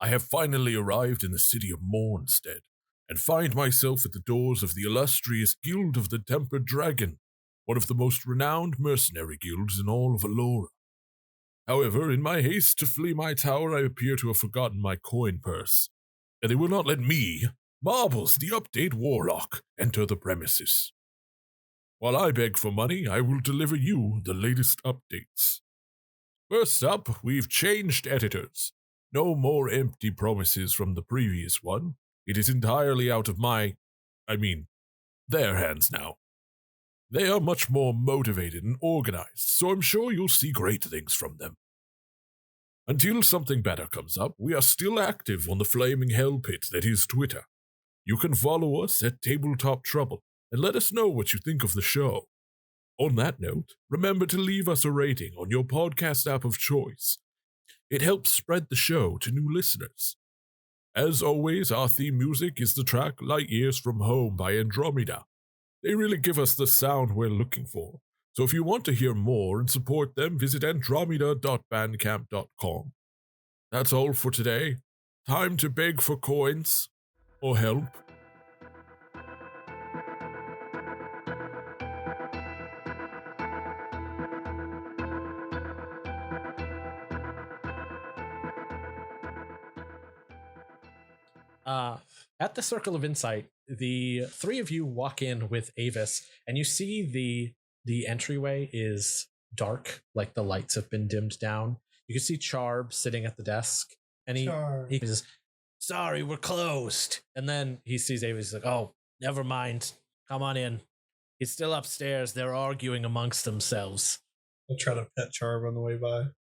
I have finally arrived in the city of Mornstead, and find myself at the doors of the illustrious Guild of the Tempered Dragon, one of the most renowned mercenary guilds in all of Allura. However, in my haste to flee my tower, I appear to have forgotten my coin purse, and they will not let me, Marbles, the update Warlock, enter the premises. While I beg for money, I will deliver you the latest updates. First up, we've changed editors. No more empty promises from the previous one. It is entirely out of their hands now. They are much more motivated and organized, so I'm sure you'll see great things from them. Until something better comes up, we are still active on the flaming hell pit that is Twitter. You can follow us at Tabletop Trouble and let us know what you think of the show. On that note, remember to leave us a rating on your podcast app of choice. It helps spread the show to new listeners. As always, our theme music is the track Light Years From Home by Andromeda. They really give us the sound we're looking for. So if you want to hear more and support them, visit andromeda.bandcamp.com. That's all for today. Time to beg for coins or help. At the Circle of Insight, the three of you walk in with Avis, and you see the entryway is dark, like the lights have been dimmed down. You can see Charb sitting at the desk, and he says, "Sorry, we're closed." And then he sees Avis, he's like, "Oh, never mind. Come on in. He's still upstairs. They're arguing amongst themselves." I'll try to pet Charb on the way by.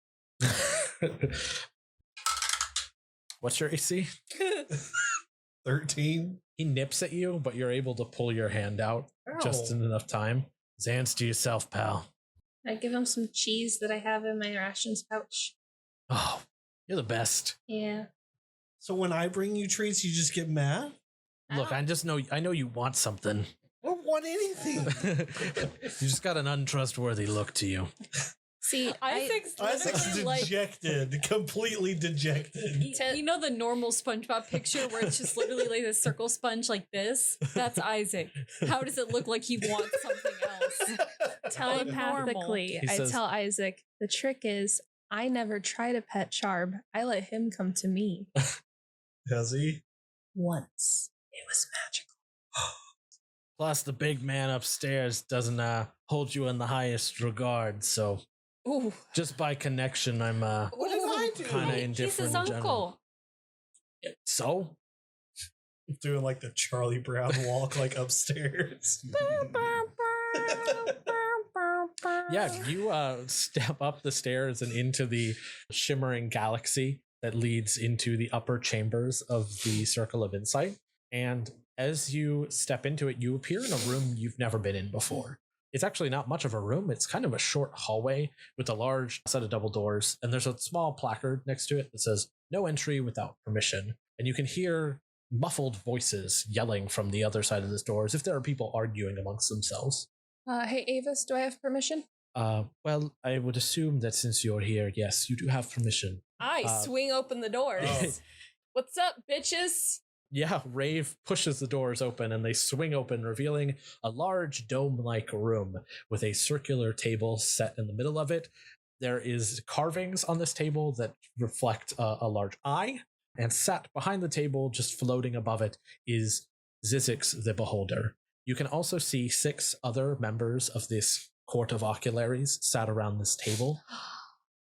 What's your AC? 13. He nips at you, but you're able to pull your hand out just in enough time. Hands to yourself, pal. I give him some cheese that I have in my rations pouch. Oh, you're the best. Yeah. So when I bring you treats, you just get mad? Look, I know you want something. I don't want anything. You just got an untrustworthy look to you. See, Isaac's Isaac's literally dejected, completely dejected. you know the normal SpongeBob picture where it's just literally like a circle sponge like this? That's Isaac. How does it look like he wants something else? telepathically, He I says- tell Isaac, the trick is I never try to pet Charb. I let him come to me. Does he? Once. It was magical. Plus, the big man upstairs doesn't hold you in the highest regard, so Ooh. just by connection, I'm What did I do? kind of He's indifferent his in general. uncle. So? Doing like the Charlie Brown walk, like upstairs. Yeah, you step up the stairs and into the shimmering galaxy that leads into the upper chambers of the Circle of Insight. And as you step into it, you appear in a room you've never been in before. It's actually not much of a room. It's kind of a short hallway with a large set of double doors. And there's a small placard next to it that says, "No entry without permission." And you can hear muffled voices yelling from the other side of this door as if there are people arguing amongst themselves. Hey, Avis, do I have permission? Well, I would assume that since you're here, yes, you do have permission. I swing open the doors. Oh. What's up, bitches? Yeah, Raev pushes the doors open and they swing open, revealing a large dome-like room with a circular table set in the middle of it. There is carvings on this table that reflect a large eye, and sat behind the table, just floating above it, is Zizix the Beholder. You can also see 6 other members of this court of ocularies sat around this table. Oh,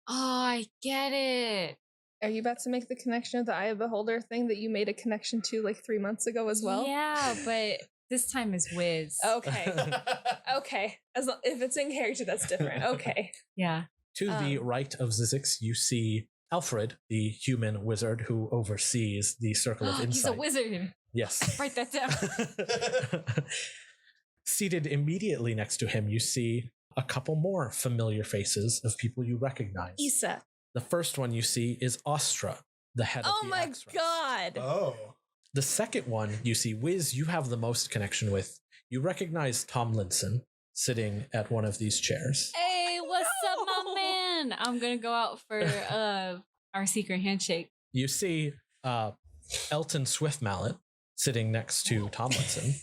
I get it. Are you about to make the connection of the Eye of Beholder thing that you made a connection to like 3 months ago as well? Yeah, but this time is Whizz. Okay. Okay. If it's in character, that's different. Okay. Yeah. To the right of Zizix, you see Alfred, the human wizard who oversees the Circle of Insight. He's a wizard. Yes. Write that down. Seated immediately next to him, you see a couple more familiar faces of people you recognize. Issa. The first one you see is Ostra, the head of Oh the my Axros. god. Oh. The second one you see, Whizz, you have the most connection with. You recognize Tomlinson sitting at one of these chairs. Hey, what's up, my man? I'm gonna go out for our secret handshake. You see Elton Swiftmallet sitting next to Tomlinson,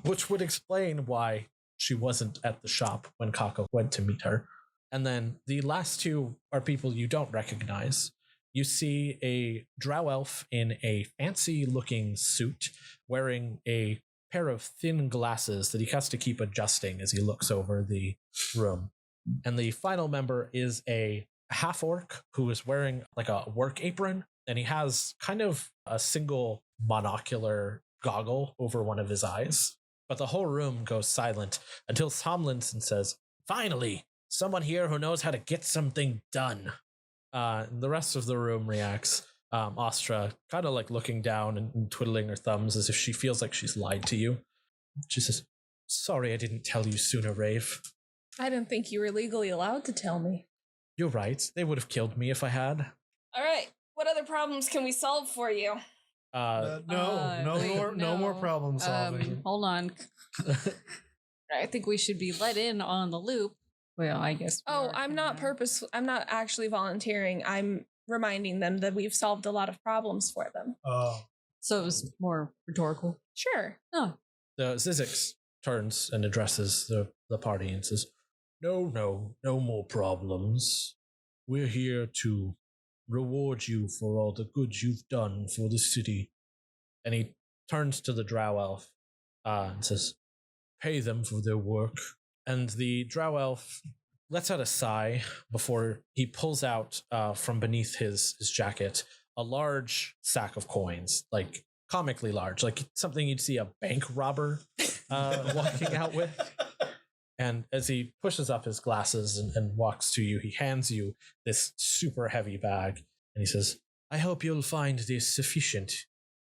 which would explain why she wasn't at the shop when Kako went to meet her. And then the last 2 are people you don't recognize. You see a drow elf in a fancy-looking suit, wearing a pair of thin glasses that he has to keep adjusting as he looks over the room. And the final member is a half orc who is wearing like a work apron, and he has kind of a single monocular goggle over one of his eyes. But the whole room goes silent until Tomlinson says, "Finally, someone here who knows how to get something done." The rest of the room reacts. Astra kind of like looking down and twiddling her thumbs as if she feels like she's lied to you. She says, "Sorry I didn't tell you sooner, Raev." I didn't think you were legally allowed to tell me. "You're right. They would have killed me if I had." All right. What other problems can we solve for you? No more problem solving. Hold on. I think we should be let in on the loop. Well, I guess. I'm not actually volunteering. I'm reminding them that we've solved a lot of problems for them. So it was more rhetorical. Sure. Oh. The Zizix turns and addresses the party and says, No more problems. We're here to reward you for all the good you've done for the city." And he turns to the drow elf and says, "Pay them for their work." And the drow elf lets out a sigh before he pulls out from beneath his jacket a large sack of coins, like comically large, like something you'd see a bank robber walking out with. And as he pushes up his glasses and walks to you, he hands you this super heavy bag. And he says, "I hope you'll find this sufficient.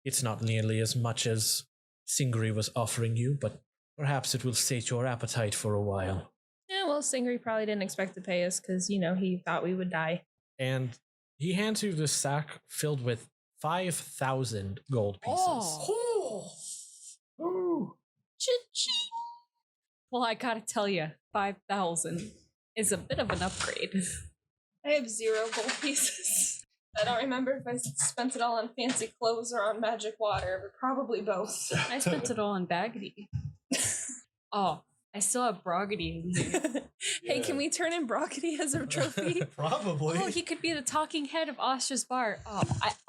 It's not nearly as much as Singri was offering you, but perhaps it will sate your appetite for a while." Yeah, well, Singri probably didn't expect to pay us because, he thought we would die. And he hands you this sack filled with 5,000 gold pieces. Oh. Cha-ching. Well, I gotta tell you, 5,000 is a bit of an upgrade. I have 0 gold pieces. I don't remember if I spent it all on fancy clothes or on magic water, but probably both. I spent it all on Baggedy. Oh, I still have Broggedy in here. Hey, can we turn in Broggedy as a trophy? Probably. Oh, he could be the talking head of Austra's bar.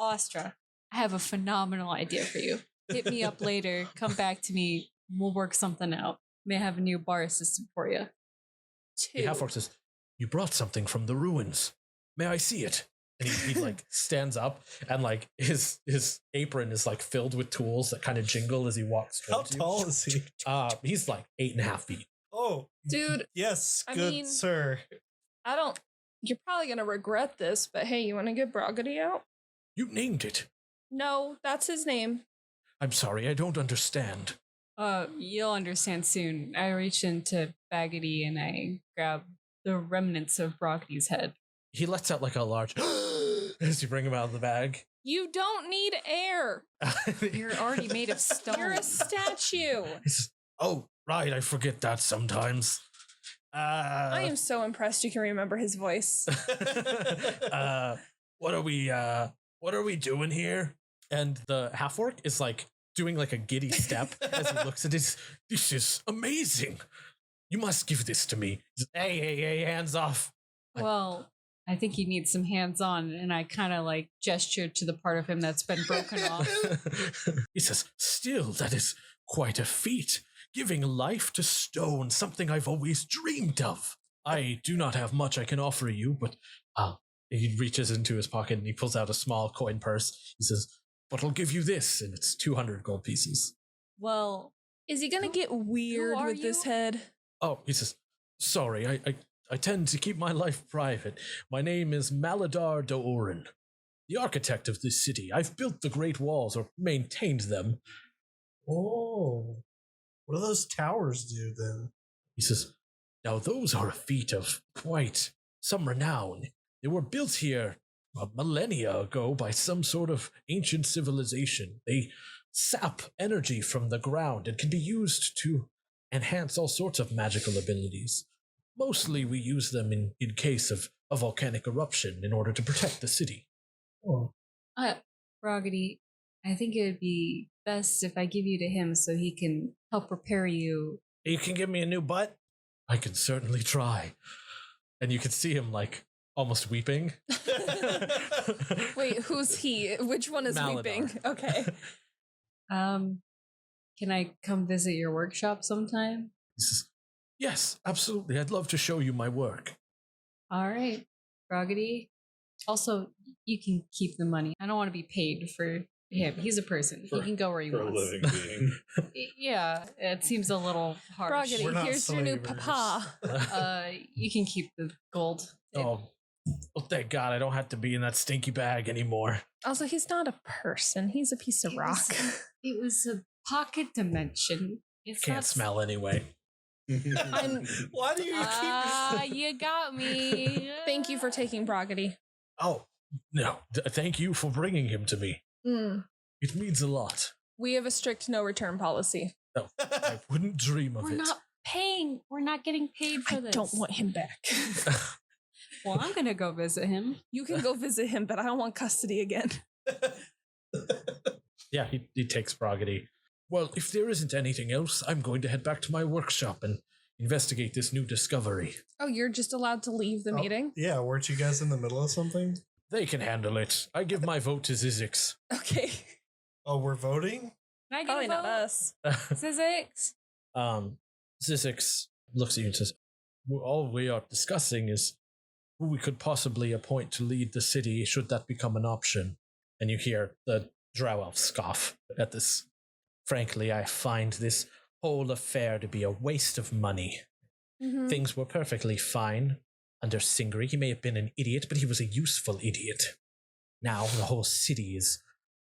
Astra, I have a phenomenal idea for you. Hit me up later. Come back to me. We'll work something out. May have a new bar assistant for you. 2. The half-orc says, "You brought something from the ruins. May I see it?" And he like stands up and like his apron is like filled with tools that kind of jingle as he walks How towards you. tall is he? He's like 8.5 feet. Oh, Dude. yes, I good mean- sir. You're probably going to regret this, but hey, you want to get Broggedy out? You named it. No, that's his name. I'm sorry, I don't understand. You'll understand soon. I reach into Baggedy and I grab the remnants of Broggedy's head. He lets out like a large as you bring him out of the bag. You don't need air. You're already made of stone. You're a statue. He says, "Oh, right, I forget that sometimes." I am so impressed you can remember his voice. What are we doing here? And the half-orc is like doing like a giddy step as he looks at it. "This is amazing. You must give this to me." He says, Hey, hands off. Well, I think you need some hands-on, and I kind of like gestured to the part of him that's been broken off. He says, "Still, that is quite a feat. Giving life to stone, something I've always dreamed of. I do not have much I can offer you, but..." He reaches into his pocket and he pulls out a small coin purse. He says, "But I'll give you this," and it's 200 gold pieces. Well, Is he going to get weird are with this you? head? Oh, he says, "Sorry, I tend to keep my life private. My name is Maladar Do'Orin, the architect of this city. I've built the Great Walls, or maintained them." Oh. What do those towers do then? He says, "Now those are a feat of quite some renown. They were built here a millennia ago by some sort of ancient civilization. They sap energy from the ground and can be used to enhance all sorts of magical abilities. Mostly we use them in case of a volcanic eruption in order to protect the city." Oh. Broggedy, I think it would be best if I give you to him so he can help prepare you. "You can give me a new butt?" "I can certainly try." And you can see him like almost weeping. Wait, who's he? Which one is Maladar. weeping? Okay. Can I come visit your workshop sometime? He says, "Yes, absolutely. I'd love to show you my work." All right. Brogody. Also, you can keep the money. I don't want to be paid for him. He's a person. He can go where he For a wants. living being. Yeah, it seems a little harsh. We're Brogody, not here's your new slavers. papa. You can keep the gold. Oh, well, thank God I don't have to be in that stinky bag anymore. Also, he's not a person. He's a piece of rock. It was a pocket dimension. It's Can't not smell anyway. Why do you keep you got me. Thank you for taking Brogody. Oh, no. Thank you for bringing him to me. It means a lot. We have a strict no return policy. No, I wouldn't dream of We're it. not paying. We're not getting paid for I this. don't want him back. Well, I'm gonna go visit him. You can go visit him, but I don't want custody again. Yeah, he takes Brogody. Well, if there isn't anything else, I'm going to head back to my workshop and investigate this new discovery. Oh, you're just allowed to leave the meeting? Yeah, weren't you guys in the middle of something? They can handle it. I give my vote to Zizix. Okay. Oh, we're voting? Can I get Probably a not vote? us. Zizix. Zizix looks at you and says, well, all we are discussing is who we could possibly appoint to lead the city should that become an option. And you hear the drow elf scoff at this. Frankly, I find this whole affair to be a waste of money. Mhm. Things were perfectly fine under Singri. He may have been an idiot, but he was a useful idiot. Now the whole city is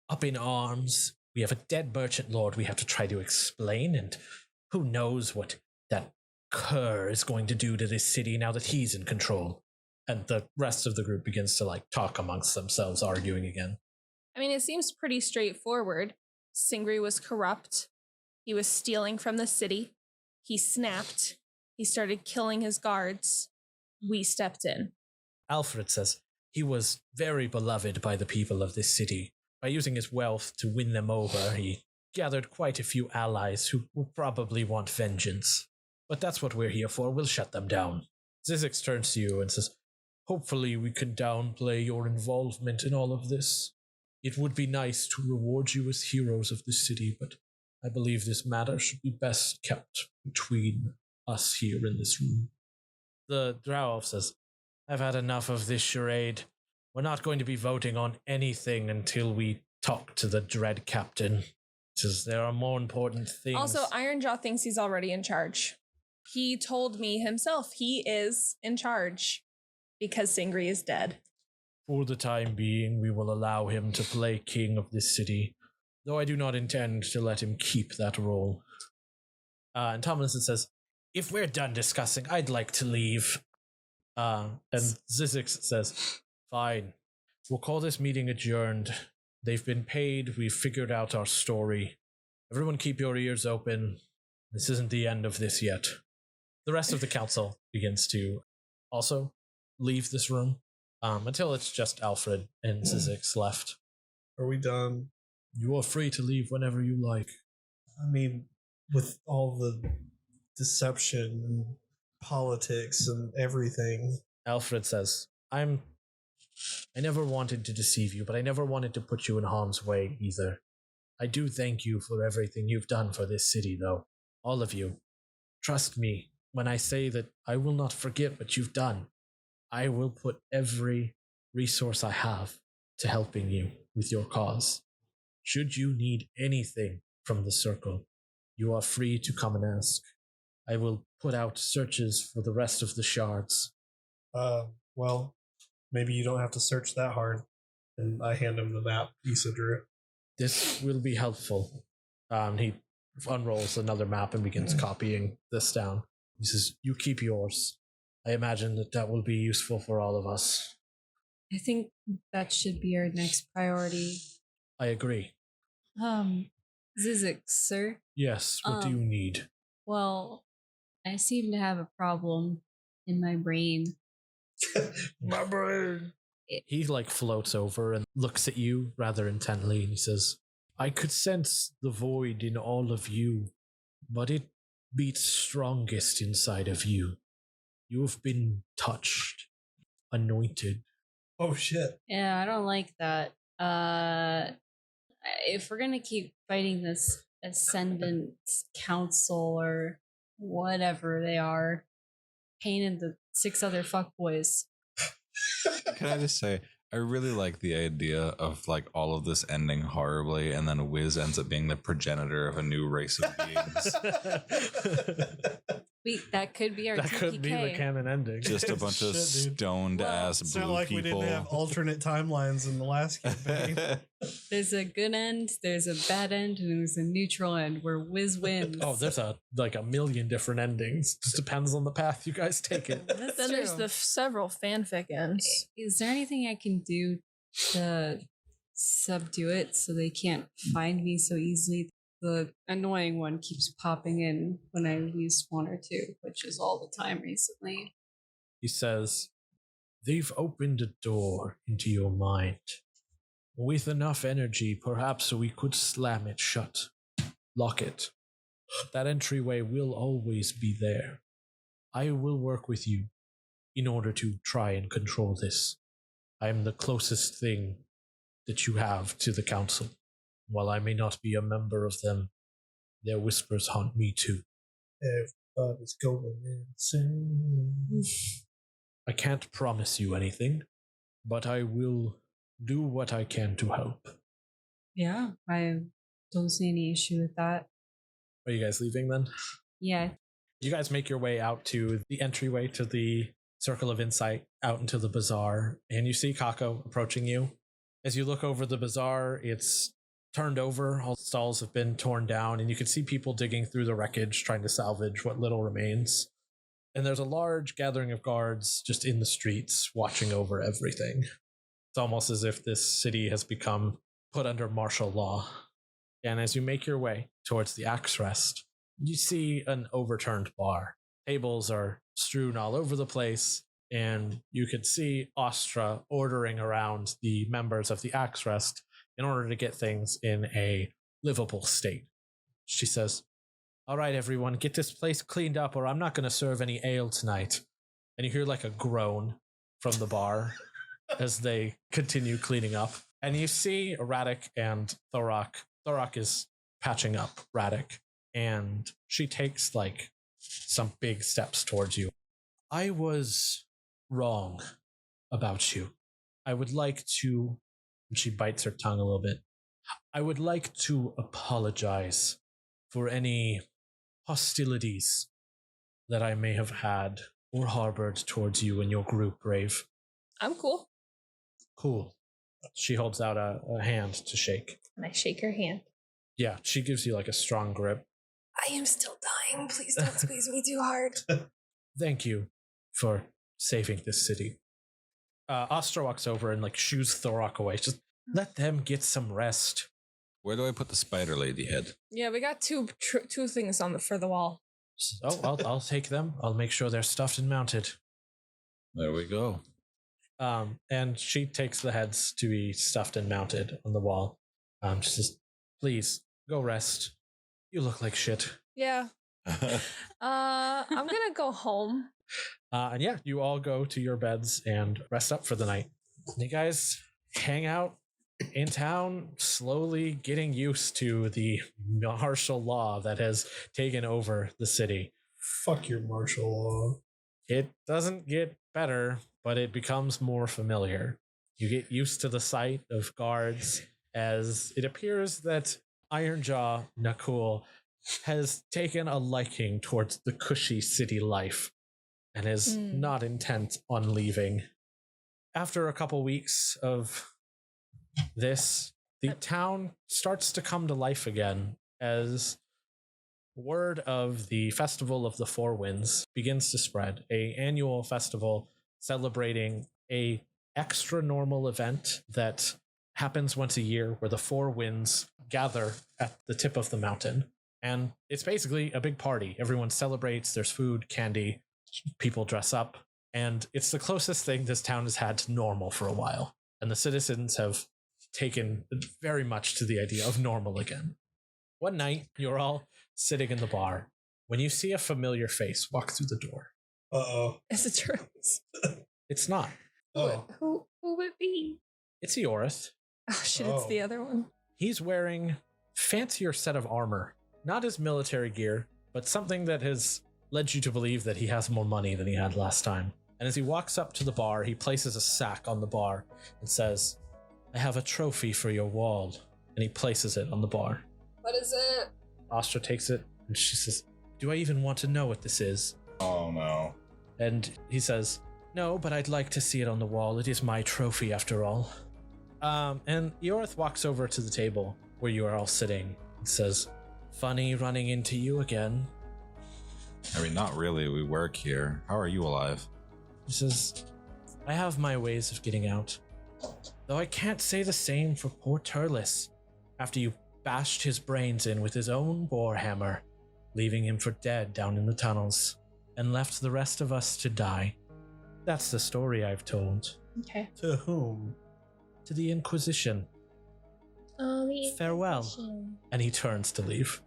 up in arms. We have a dead merchant lord we have to try to explain, and who knows what that cur is going to do to this city now that he's in control. And the rest of the group begins to talk amongst themselves, arguing again. I mean, it seems pretty straightforward. Singri was corrupt. He was stealing from the city. He snapped. He started killing his guards. We stepped in. Alfred says he was very beloved by the people of this city. By using his wealth to win them over, he gathered quite a few allies who will probably want vengeance. But that's what we're here for. We'll shut them down. Zizix turns to you and says, hopefully we can downplay your involvement in all of this. It would be nice to reward you as heroes of this city, but I believe this matter should be best kept between us here in this room. The drow elf says, I've had enough of this charade. We're not going to be voting on anything until we talk to the Dread Captain. Says there are more important things. Also, Ironjaw thinks he's already in charge. He told me himself he is in charge because Singri is dead. For the time being, we will allow him to play king of this city, though I do not intend to let him keep that role. And Tomlinson says, if we're done discussing, I'd like to leave. And Zizix says, fine. We'll call this meeting adjourned. They've been paid. We've figured out our story. Everyone keep your ears open. This isn't the end of this yet. The rest of the council begins to also leave this room until it's just Alfred and Zizix left. Are we done? You are free to leave whenever you like. I mean, with all the deception and politics and everything. Alfred says, I never wanted to deceive you, but I never wanted to put you in harm's way either. I do thank you for everything you've done for this city, though. All of you. Trust me when I say that I will not forget what you've done. I will put every resource I have to helping you with your cause. Should you need anything from the circle, you are free to come and ask. I will put out searches for the rest of the shards. Well, maybe you don't have to search that hard. And I hand him the map Issa drew. This will be helpful. He unrolls another map and begins copying this down. He says, you keep yours. I imagine that will be useful for all of us. I think that should be our next priority. I agree. Zizix, sir. Yes, what do you need? Well, I seem to have a problem in my brain. My brain. He floats over and looks at you rather intently and he says, I could sense the void in all of you, but it beats strongest inside of you. You have been touched, anointed. Oh shit. Yeah, I don't like that. If we're gonna keep fighting this Ascendant Council or whatever they are, pain in the 6 other fuckboys, Can I just say, I really like the idea of like all of this ending horribly, and then Whizz ends up being the progenitor of a new race of beings. Wait, that could be our That TPK. could be the canon ending. Just a bunch of Shit, dude. stoned ass It's blue not like people. we didn't have alternate timelines in the last campaign. There's a good end, there's a bad end, and there's a neutral end where Whizz wins. Oh, there's a million different endings. Just depends on the path you guys take it. That's Then there's true. the several fanfic ends. Is there anything I can do to subdue it so they can't find me so easily? The annoying one keeps popping in when I least one or two, which is all the time recently. He says, "They've opened a door into your mind. With enough energy, perhaps we could slam it shut. Lock it. That entryway will always be there. I will work with you in order to try and control this. I am the closest thing that you have to the council. While I may not be a member of them, their whispers haunt me too. Everybody's going insane. I can't promise you anything, but I will do what I can to help." Yeah, I don't see any issue with that. Are you guys leaving then? Yeah, You guys make your way out to the entryway to the Circle of Insight, out into the bazaar, and you see Kako approaching you. As you look over the bazaar, it's turned over, all the stalls have been torn down, and you can see people digging through the wreckage, trying to salvage what little remains. And there's a large gathering of guards just in the streets, watching over everything. It's almost as if this city has become put under martial law. And as you make your way towards the Axe Rest, you see an overturned bar. Tables are strewn all over the place, and you can see Ostra ordering around the members of the Axe Rest in order to get things in a livable state. She says, "All right, everyone, get this place cleaned up or I'm not going to serve any ale tonight." And you hear like a groan from the bar as they continue cleaning up. And you see Radek and Thorak. Thorak is patching up Radek, and she takes like some big steps towards you. "I was wrong about you. I would like to," and she bites her tongue a little bit, "I would like to apologize for any hostilities that I may have had or harbored towards you and your group, Raev." I'm cool. "Cool." She holds out a hand to shake. And I shake her hand. Yeah, she gives you like a strong grip. I am still dying. Please don't squeeze me too hard. "Thank you for saving this city." Ostra walks over and like shoos Thorak away. Just let them get some rest. Where do I put the spider lady head? Yeah, we got two things for the wall. I'll take them. I'll make sure they're stuffed and mounted. There we go. And she takes the heads to be stuffed and mounted on the wall. She says, "Please go rest. You look like shit." Yeah. I'm gonna go home. And yeah, you all go to your beds and rest up for the night. You guys hang out in town, slowly getting used to the martial law that has taken over the city. Fuck your martial law. It doesn't get better, but it becomes more familiar. You get used to the sight of guards, as it appears that Ironjaw Nakul has taken a liking towards the cushy city life and is not intent on leaving. After a couple weeks of this, the town starts to come to life again as word of the Festival of the Four Winds begins to spread, an annual festival celebrating a extra normal event that happens once a year where the Four Winds gather at the tip of the mountain. And it's basically a big party. Everyone celebrates, there's food, candy, people dress up, and it's the closest thing this town has had to normal for a while. And the citizens have taken very much to the idea of normal again. One night, you're all sitting in the bar when you see a familiar face walk through the door. Uh-oh. Is it Charles? It's not. Oh. Who would it be? It's Eorith. Oh shit, it's the other one. He's wearing fancier set of armor. Not his military gear, but something that has led you to believe that he has more money than he had last time. And as he walks up to the bar, he places a sack on the bar and says, I have a trophy for your wall. And he places it on the bar. What is it? Astra takes it and she says, do I even want to know what this is? Oh no. And he says, no, but I'd like to see it on the wall. It is my trophy after all. And Eorth walks over to the table where you are all sitting and says, funny running into you again. I mean, not really. We work here. How are you alive? He says, I have my ways of getting out. Though I can't say the same for poor Turles, after you bashed his brains in with his own boar hammer, leaving him for dead down in the tunnels, and left the rest of us to die. That's the story I've told. Okay. To whom? To the Inquisition. Farewell. And he turns to leave.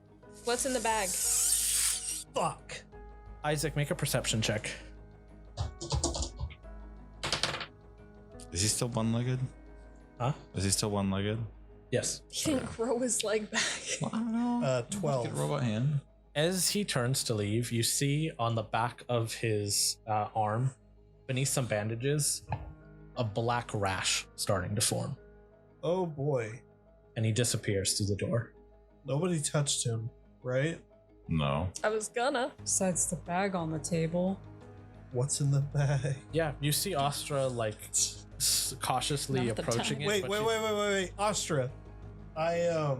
What's in the bag? Fuck. Isaac, make a perception check. Is he still one-legged? Huh? Is he still one-legged? Yes. He didn't grow his leg back. Well, I don't know. 12. Get a robot hand. As he turns to leave, you see on the back of his arm, beneath some bandages, a black rash starting to form. Oh boy. And he disappears through the door. Nobody touched him, right? No. I was gonna. Besides the bag on the table. What's in the bag? Yeah, you see Astra like cautiously Not the approaching time. it. Wait, but wait. Astra. I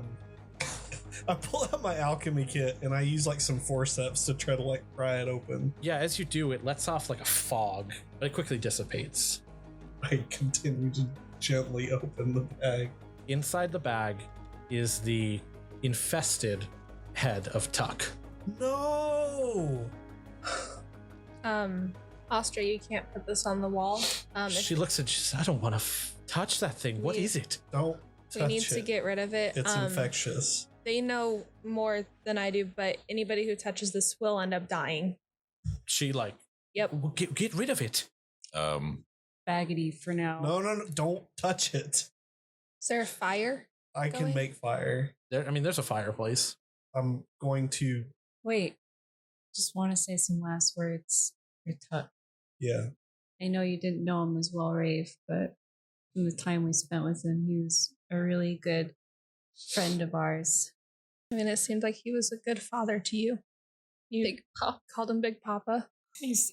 I pull out my alchemy kit and I use like some forceps to try to like pry it open. Yeah, as you do, it lets off like a fog, but it quickly dissipates. I continue to gently open the bag. Inside the bag is the infested head of Tuck. No. Astra, you can't put this on the wall. She looks and she says, I don't want to touch that thing. What We- is it? Don't we touch need it. to get rid of it. It's infectious. They know more than I do, but anybody who touches this will end up dying. She like, Yep. "Well, get rid of it. Baggedy for now. No. Don't touch it. Is there a fire? I can Going? make fire. There's a fireplace. I'm going to. Wait. Just want to say some last words for Tuck. Yeah. I know you didn't know him as well, Raev, but from the time we spent with him, he was a really good friend of ours. I mean, it seemed like he was a good father to you. You Big Pop. called him Big Papa. He's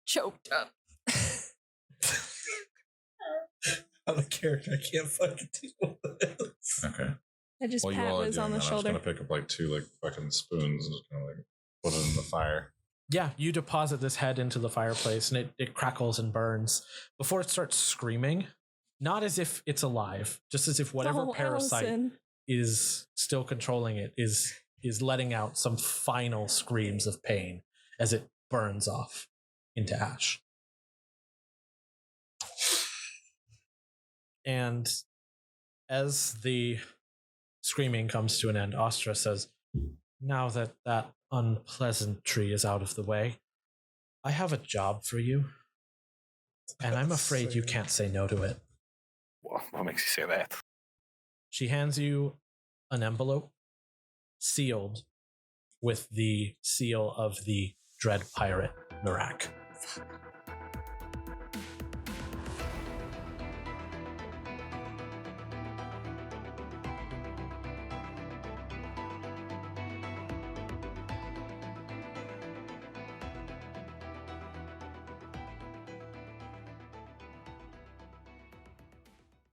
choked up. Out of character, I can't fucking deal with this. Okay. I just While you pat all are Whizz doing on the that, shoulder. I'm just gonna pick up like 2 like fucking spoons and just kind of like put it in the fire. Yeah, you deposit this head into the fireplace and it crackles and burns before it starts screaming. Not as if it's alive, just as if whatever Oh, parasite Allison. is still controlling it is letting out some final screams of pain as it burns off into ash. And as the screaming comes to an end, Astra says, now that that unpleasantry is out of the way, I have a job for you. And I'm afraid you can't say no to it. What makes you say that? She hands you an envelope sealed with the seal of the Dread Pirate, Narak.